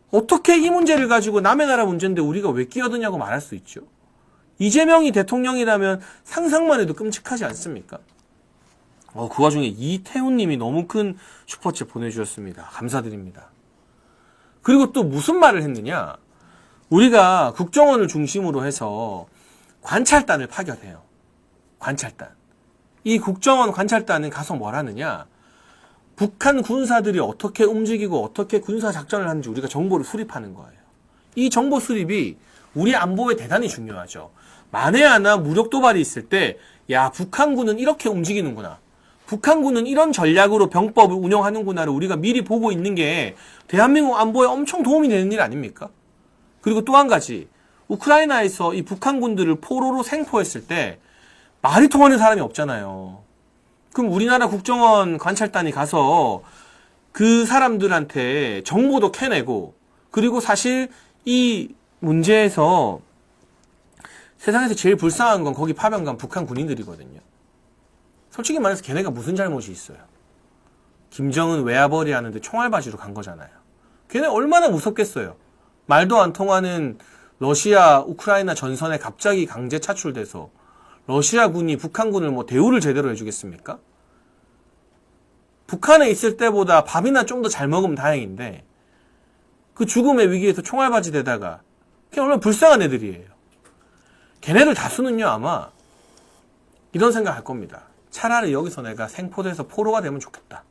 어떻게 이 문제를 가지고 남의 나라 문제인데 우리가 왜 끼어드냐고 말할 수 있죠. 이재명이 대통령이라면 상상만 해도 끔찍하지 않습니까? 그 와중에 이태훈 님이 너무 큰 슈퍼챗 보내주셨습니다. 감사드립니다. 그리고 또 무슨 말을 했느냐? 우리가 국정원을 중심으로 해서 관찰단을 파견해요. 관찰단. 이 국정원 관찰단은 가서 뭘 하느냐? 북한 군사들이 어떻게 움직이고 어떻게 군사 작전을 하는지 우리가 정보를 수립하는 거예요. 이 정보 수립이 우리 안보에 대단히 중요하죠. 만에 하나 무력 도발이 있을 때, 야, 북한군은 이렇게 움직이는구나. 북한군은 이런 전략으로 병법을 운영하는구나를 우리가 미리 보고 있는 게 대한민국 안보에 엄청 도움이 되는 일 아닙니까? 그리고 또 한 가지, 우크라이나에서 이 북한군들을 포로로 생포했을 때 말이 통하는 사람이 없잖아요. 그럼 우리나라 국정원 관찰단이 가서 그 사람들한테 정보도 캐내고, 그리고 사실 이 문제에서 세상에서 제일 불쌍한 건 거기 파병 간 북한 군인들이거든요. 솔직히 말해서 걔네가 무슨 잘못이 있어요? 김정은 외화벌이 하는데 총알바지로 간 거잖아요. 걔네 얼마나 무섭겠어요. 말도 안 통하는 러시아 우크라이나 전선에 갑자기 강제 차출돼서 러시아군이 북한군을 뭐 대우를 제대로 해주겠습니까? 북한에 있을 때보다 밥이나 좀 더 잘 먹으면 다행인데 그 죽음의 위기에서 총알바지 대다가 그냥 얼마나 불쌍한 애들이에요. 걔네들 다수는요 아마 이런 생각할 겁니다. 차라리 여기서 내가 생포돼서 포로가 되면 좋겠다.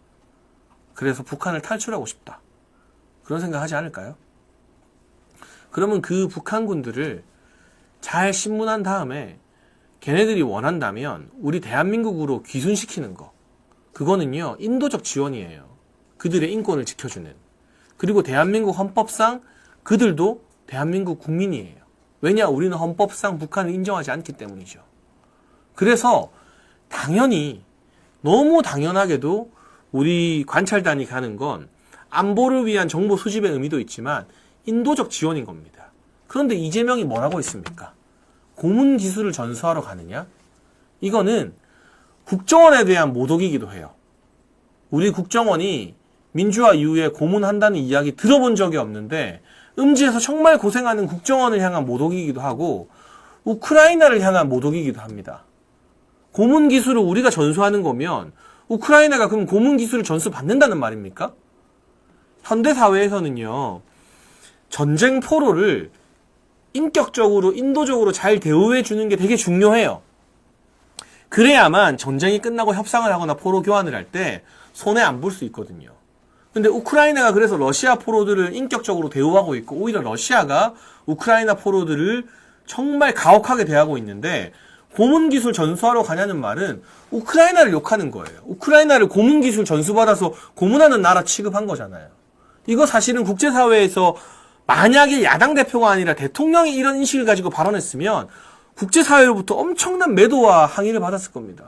그래서 북한을 탈출하고 싶다. 그런 생각하지 않을까요? 그러면 그 북한군들을 잘 신문한 다음에 걔네들이 원한다면 우리 대한민국으로 귀순시키는 거, 그거는요 인도적 지원이에요. 그들의 인권을 지켜주는. 그리고 대한민국 헌법상 그들도 대한민국 국민이에요. 왜냐? 우리는 헌법상 북한을 인정하지 않기 때문이죠. 그래서 당연히 너무 당연하게도 우리 관찰단이 가는 건 안보를 위한 정보 수집의 의미도 있지만 인도적 지원인 겁니다. 그런데 이재명이 뭐라고 했습니까? 고문 기술을 전수하러 가느냐? 이거는 국정원에 대한 모독이기도 해요. 우리 국정원이 민주화 이후에 고문한다는 이야기 들어본 적이 없는데 음지에서 정말 고생하는 국정원을 향한 모독이기도 하고 우크라이나를 향한 모독이기도 합니다. 고문 기술을 우리가 전수하는 거면 우크라이나가 그럼 고문 기술을 전수받는다는 말입니까? 현대사회에서는요 전쟁 포로를 인격적으로 인도적으로 잘 대우해 주는 게 되게 중요해요. 그래야만 전쟁이 끝나고 협상을 하거나 포로 교환을 할 때 손해 안 볼 수 있거든요. 근데 우크라이나가 그래서 러시아 포로들을 인격적으로 대우하고 있고 오히려 러시아가 우크라이나 포로들을 정말 가혹하게 대하고 있는데 고문 기술 전수하러 가냐는 말은 우크라이나를 욕하는 거예요. 우크라이나를 고문 기술 전수받아서 고문하는 나라 취급한 거잖아요. 이거 사실은 국제사회에서 만약에 야당 대표가 아니라 대통령이 이런 인식을 가지고 발언했으면 국제사회로부터 엄청난 매도와 항의를 받았을 겁니다.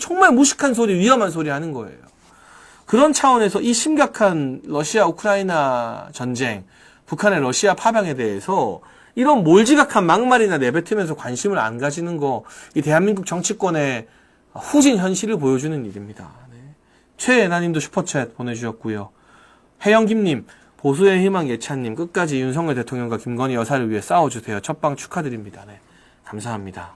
정말 무식한 소리, 위험한 소리 하는 거예요. 그런 차원에서 이 심각한 러시아 우크라이나 전쟁, 북한의 러시아 파병에 대해서 이런 몰지각한 막말이나 내뱉으면서 관심을 안 가지는 거, 이 대한민국 정치권의 후진 현실을 보여주는 일입니다. 네. 최애나님도 슈퍼챗 보내주셨고요. 해영김님, 보수의 희망 예찬님, 끝까지 윤석열 대통령과 김건희 여사를 위해 싸워주세요. 첫방 축하드립니다. 네. 감사합니다.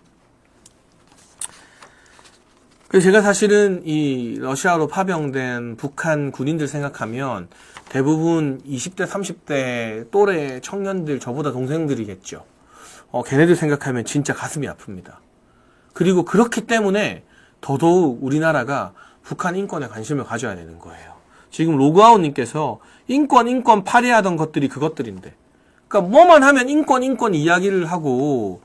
제가 사실은 이 러시아로 파병된 북한 군인들 생각하면 대부분 20대, 30대 또래 청년들, 저보다 동생들이겠죠. 걔네들 생각하면 진짜 가슴이 아픕니다. 그리고 그렇기 때문에 더더욱 우리나라가 북한 인권에 관심을 가져야 되는 거예요. 지금 로그아웃님께서 인권 파괴하던 것들이 그것들인데, 그러니까 뭐만 하면 인권 이야기를 하고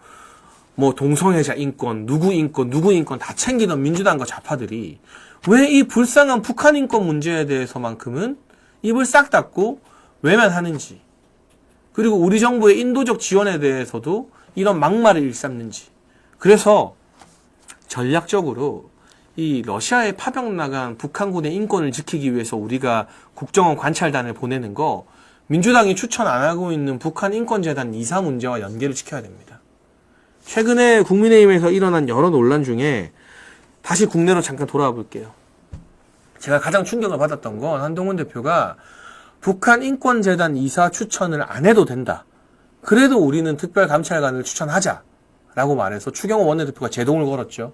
뭐 동성애자 인권, 누구 인권 다 챙기던 민주당과 좌파들이 왜 이 불쌍한 북한 인권 문제에 대해서만큼은 입을 싹 닫고 외면하는지, 그리고 우리 정부의 인도적 지원에 대해서도 이런 막말을 일삼는지. 그래서 전략적으로 이 러시아에 파병 나간 북한군의 인권을 지키기 위해서 우리가 국정원 관찰단을 보내는 거 민주당이 추천 안 하고 있는 북한 인권재단 이사 문제와 연계를 시켜야 됩니다. 최근에 국민의힘에서 일어난 여러 논란 중에 다시 국내로 잠깐 돌아와 볼게요. 제가 가장 충격을 받았던 건 한동훈 대표가 북한 인권재단 이사 추천을 안 해도 된다. 그래도 우리는 특별감찰관을 추천하자라고 말해서 추경호 원내대표가 제동을 걸었죠.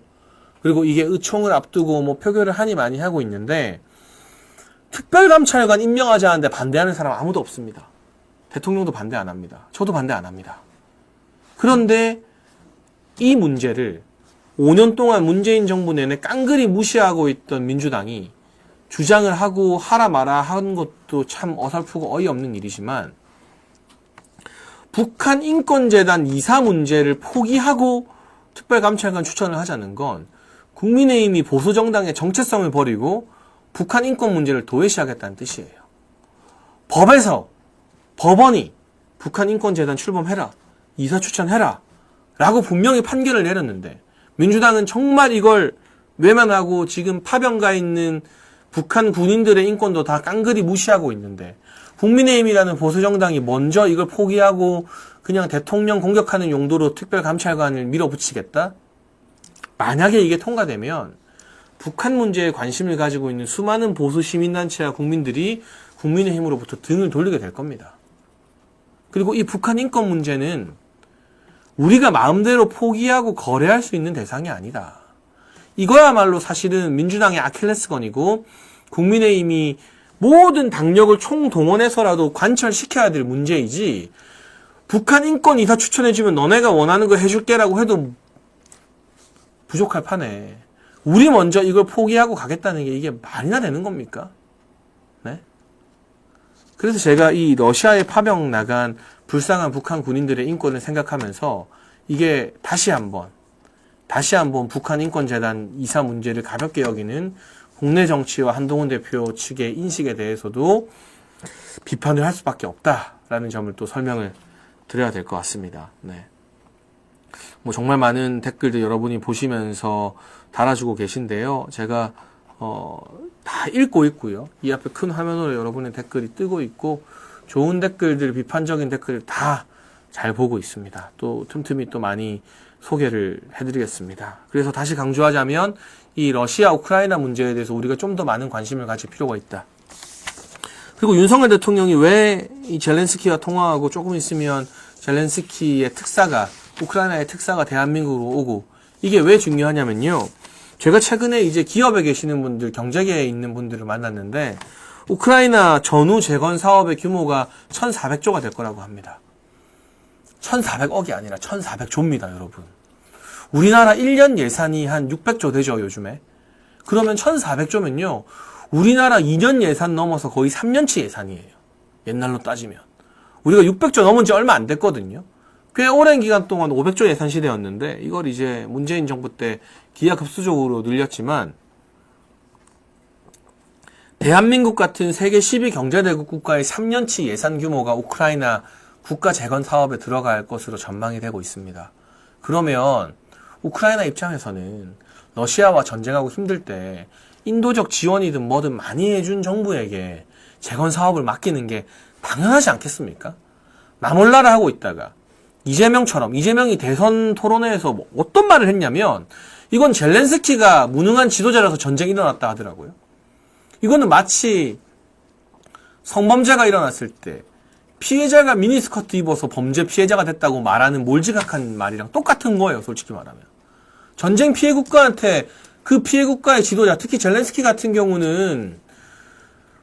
그리고 이게 의총을 앞두고 뭐 표결을 하니 많이 하고 있는데 특별감찰관 임명하자 하는데 반대하는 사람 아무도 없습니다. 대통령도 반대 안 합니다. 저도 반대 안 합니다. 그런데 이 문제를 5년 동안 문재인 정부 내내 깡그리 무시하고 있던 민주당이 주장을 하고 하라 마라 하는 것도 참 어설프고 어이없는 일이지만 북한 인권재단 이사 문제를 포기하고 특별감찰관 추천을 하자는 건 국민의힘이 보수정당의 정체성을 버리고 북한 인권 문제를 도외시하겠다는 뜻이에요. 법원이 북한 인권재단 출범해라, 이사 추천해라 라고 분명히 판결을 내렸는데 민주당은 정말 이걸 외면하고 지금 파병가 있는 북한 군인들의 인권도 다 깡그리 무시하고 있는데 국민의힘이라는 보수정당이 먼저 이걸 포기하고 그냥 대통령 공격하는 용도로 특별감찰관을 밀어붙이겠다? 만약에 이게 통과되면 북한 문제에 관심을 가지고 있는 수많은 보수 시민단체와 국민들이 국민의힘으로부터 등을 돌리게 될 겁니다. 그리고 이 북한 인권 문제는 우리가 마음대로 포기하고 거래할 수 있는 대상이 아니다. 이거야말로 사실은 민주당의 아킬레스건이고 국민의힘이 모든 당력을 총동원해서라도 관철시켜야 될 문제이지 북한 인권 이사 추천해주면 너네가 원하는 거 해줄게라고 해도 부족할 판에 우리 먼저 이걸 포기하고 가겠다는 게 이게 말이나 되는 겁니까? 네? 그래서 제가 이 러시아에 파병 나간 불쌍한 북한 군인들의 인권을 생각하면서 이게 다시 한번 북한 인권재단 이사 문제를 가볍게 여기는 국내 정치와 한동훈 대표 측의 인식에 대해서도 비판을 할 수밖에 없다라는 점을 또 설명을 드려야 될 것 같습니다. 네. 뭐 정말 많은 댓글들 여러분이 보시면서 달아주고 계신데요. 제가 다 읽고 있고요. 이 앞에 큰 화면으로 여러분의 댓글이 뜨고 있고 좋은 댓글들, 비판적인 댓글을 다 잘 보고 있습니다. 또 틈틈이 또 많이 소개를 해드리겠습니다. 그래서 다시 강조하자면 이 러시아 우크라이나 문제에 대해서 우리가 좀 더 많은 관심을 가질 필요가 있다. 그리고 윤석열 대통령이 왜 이 젤렌스키와 통화하고 조금 있으면 젤렌스키의 특사가 우크라이나의 특사가 대한민국으로 오고 이게 왜 중요하냐면요. 제가 최근에 이제 기업에 계시는 분들, 경제계에 있는 분들을 만났는데 우크라이나 전후 재건 사업의 규모가 1,400조가 될 거라고 합니다. 1,400억이 아니라 1,400조입니다, 여러분. 우리나라 1년 예산이 한 600조 되죠, 요즘에. 그러면 1,400조면요. 우리나라 2년 예산 넘어서 거의 3년치 예산이에요. 옛날로 따지면. 우리가 600조 넘은 지 얼마 안 됐거든요. 꽤 오랜 기간 동안 500조 예산 시대였는데 이걸 이제 문재인 정부 때 기하급수적으로 늘렸지만 대한민국 같은 세계 10위 경제대국 국가의 3년치 예산 규모가 우크라이나 국가 재건 사업에 들어갈 것으로 전망이 되고 있습니다. 그러면 우크라이나 입장에서는 러시아와 전쟁하고 힘들 때 인도적 지원이든 뭐든 많이 해준 정부에게 재건 사업을 맡기는 게 당연하지 않겠습니까? 나몰라라 하고 있다가 이재명이 대선 토론회에서 뭐 어떤 말을 했냐면 이건 젤렌스키가 무능한 지도자라서 전쟁이 일어났다 하더라고요. 이거는 마치 성범죄가 일어났을 때 피해자가 미니스커트 입어서 범죄 피해자가 됐다고 말하는 몰지각한 말이랑 똑같은 거예요, 솔직히 말하면. 전쟁 피해 국가한테 그 피해 국가의 지도자, 특히 젤렌스키 같은 경우는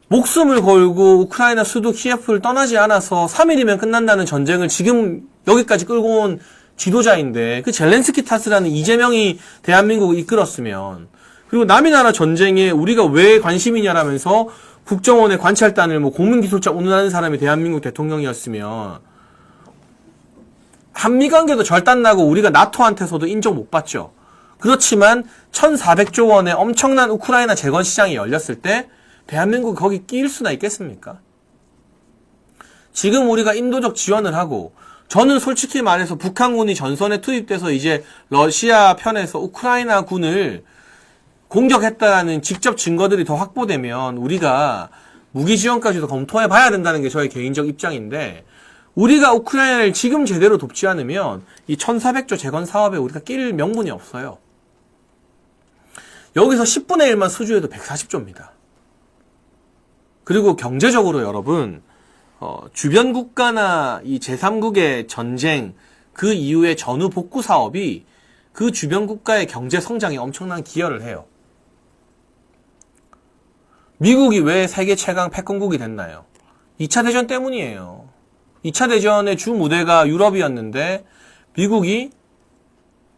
목숨을 걸고 우크라이나 수도 키예프를 떠나지 않아서 3일이면 끝난다는 전쟁을 지금 여기까지 끌고 온 지도자인데 그 젤렌스키 탓을 하는 이재명이 대한민국을 이끌었으면 그리고 남이 나라 전쟁에 우리가 왜 관심이냐라면서 국정원의 관찰단을 뭐 공민기술자 운운하는 사람이 대한민국 대통령이었으면 한미관계도 절단나고 우리가 나토한테서도 인정 못 받죠. 그렇지만 1,400조 원의 엄청난 우크라이나 재건 시장이 열렸을 때 대한민국이 거기 끼일 수나 있겠습니까? 지금 우리가 인도적 지원을 하고 저는 솔직히 말해서 북한군이 전선에 투입돼서 이제 러시아 편에서 우크라이나 군을 공격했다라는 직접 증거들이 더 확보되면 우리가 무기 지원까지도 검토해 봐야 된다는 게 저의 개인적 입장인데 우리가 우크라이나를 지금 제대로 돕지 않으면 이 1,400조 재건 사업에 우리가 낄 명분이 없어요. 여기서 10분의 1만 수주해도 140조입니다. 그리고 경제적으로 여러분 주변 국가나 이 제3국의 전쟁 그 이후의 전후 복구 사업이 그 주변 국가의 경제 성장에 엄청난 기여를 해요. 미국이 왜 세계 최강 패권국이 됐나요? 2차 대전 때문이에요. 2차 대전의 주 무대가 유럽이었는데 미국이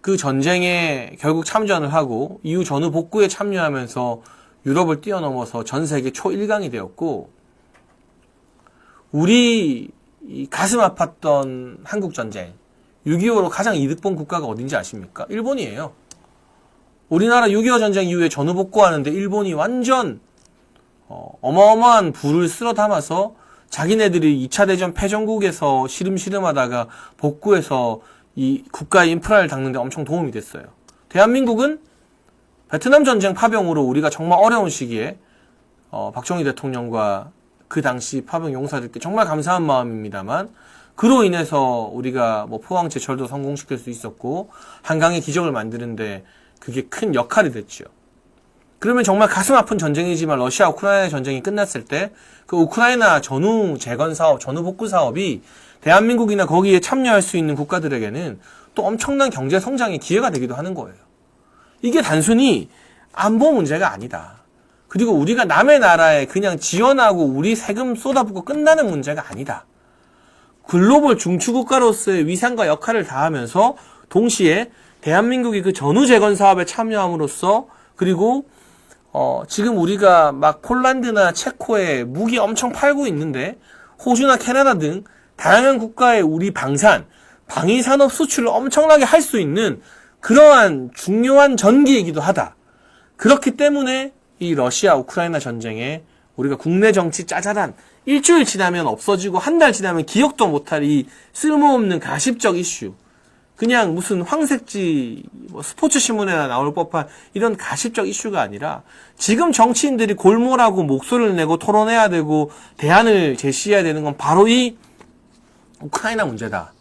그 전쟁에 결국 참전을 하고 이후 전후 복구에 참여하면서 유럽을 뛰어넘어서 전 세계 초1강이 되었고 우리 가슴 아팠던 한국전쟁 6.25로 가장 이득 본 국가가 어딘지 아십니까? 일본이에요. 우리나라 6.25 전쟁 이후에 전후 복구하는데 일본이 완전 어마어마한 부를 쓸어 담아서 자기네들이 2차 대전 패전국에서 시름시름하다가 복구해서 이 국가의 인프라를 닦는 데 엄청 도움이 됐어요. 대한민국은 베트남 전쟁 파병으로 우리가 정말 어려운 시기에 박정희 대통령과 그 당시 파병 용사들께 정말 감사한 마음입니다만, 그로 인해서 우리가 뭐 포항 제철도 성공시킬 수 있었고 한강의 기적을 만드는데 그게 큰 역할이 됐죠. 그러면 정말 가슴 아픈 전쟁이지만 러시아 우크라이나 전쟁이 끝났을 때 그 우크라이나 전후 재건 사업, 전후 복구 사업이 대한민국이나 거기에 참여할 수 있는 국가들에게는 또 엄청난 경제 성장의 기회가 되기도 하는 거예요. 이게 단순히 안보 문제가 아니다. 그리고 우리가 남의 나라에 그냥 지원하고 우리 세금 쏟아붓고 끝나는 문제가 아니다. 글로벌 중추국가로서의 위상과 역할을 다하면서 동시에 대한민국이 그 전후 재건 사업에 참여함으로써, 그리고 지금 우리가 막 폴란드나 체코에 무기 엄청 팔고 있는데 호주나 캐나다 등 다양한 국가에 우리 방위산업 수출을 엄청나게 할 수 있는 그러한 중요한 전기이기도 하다. 그렇기 때문에 이 러시아 우크라이나 전쟁에 우리가 국내 정치 짜잘한 일주일 지나면 없어지고 한 달 지나면 기억도 못할 이 쓸모없는 가십적 이슈, 그냥 무슨 황색지 스포츠 신문에나 나올 법한 이런 가십적 이슈가 아니라 지금 정치인들이 골몰하고 목소리를 내고 토론해야 되고 대안을 제시해야 되는 건 바로 이 우크라이나 문제다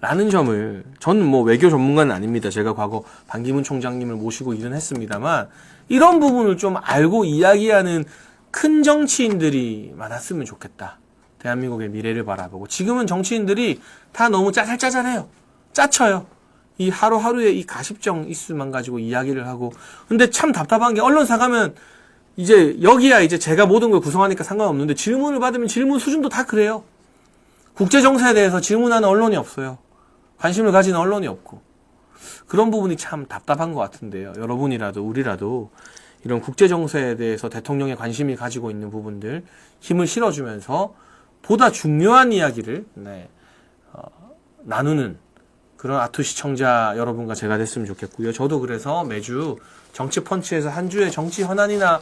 라는 점을, 저는 뭐 외교 전문가는 아닙니다. 제가 과거 반기문 총장님을 모시고 일은 했습니다만 이런 부분을 좀 알고 이야기하는 큰 정치인들이 많았으면 좋겠다. 대한민국의 미래를 바라보고. 지금은 정치인들이 다 너무 짜잘짜잘해요. 짜쳐요. 이 하루하루의 이 가십적 이슈만 가지고 이야기를 하고. 근데 참 답답한 게 언론사 가면 이제 여기야 이제 제가 모든 걸 구성하니까 상관없는데 질문을 받으면 질문 수준도 다 그래요. 국제정세에 대해서 질문하는 언론이 없어요. 관심을 가지는 언론이 없고. 그런 부분이 참 답답한 것 같은데요. 여러분이라도 우리라도 이런 국제정세에 대해서 대통령의 관심이 가지고 있는 부분들 힘을 실어주면서 보다 중요한 이야기를 나누는 그런 아토 시청자 여러분과 제가 됐으면 좋겠고요. 저도 그래서 매주 정치펀치에서 한 주의 정치 현안이나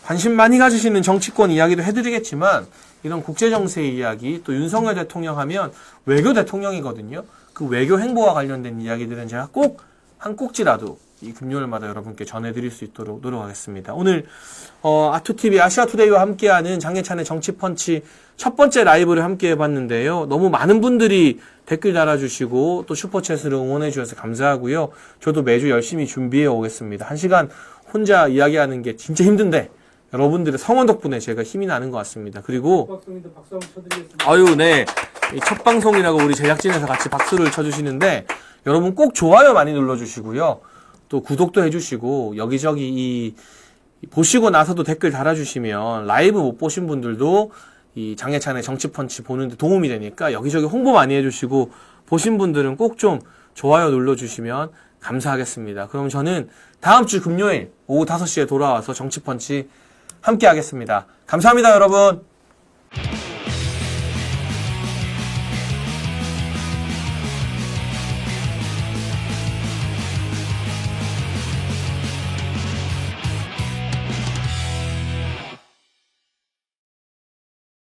관심 많이 가지시는 정치권 이야기도 해드리겠지만 이런 국제정세 이야기, 또 윤석열 대통령 하면 외교 대통령이거든요. 그 외교 행보와 관련된 이야기들은 제가 꼭 한 꼭지라도 이 금요일마다 여러분께 전해드릴 수 있도록 노력하겠습니다. 오늘 아토TV 아시아투데이와 함께하는 장예찬의 정치펀치 첫 번째 라이브를 함께 해봤는데요. 너무 많은 분들이 댓글 달아주시고 또 슈퍼챗으로 응원해주셔서 감사하고요. 저도 매주 열심히 준비해 오겠습니다. 1시간 혼자 이야기하는 게 진짜 힘든데 여러분들의 성원 덕분에 제가 힘이 나는 것 같습니다. 그리고 박수 한번 쳐드리겠습니다. 아유, 네. 첫 방송이라고 우리 제작진에서 같이 박수를 쳐주시는데 여러분 꼭 좋아요 많이 눌러주시고요. 또 구독도 해주시고 여기저기 보시고 나서도 댓글 달아주시면 라이브 못 보신 분들도 이 장예찬의 정치펀치 보는데 도움이 되니까 여기저기 홍보 많이 해주시고 보신 분들은 꼭 좀 좋아요 눌러주시면 감사하겠습니다. 그럼 저는 다음 주 금요일 오후 5시에 돌아와서 정치펀치 함께 하겠습니다. 감사합니다, 여러분.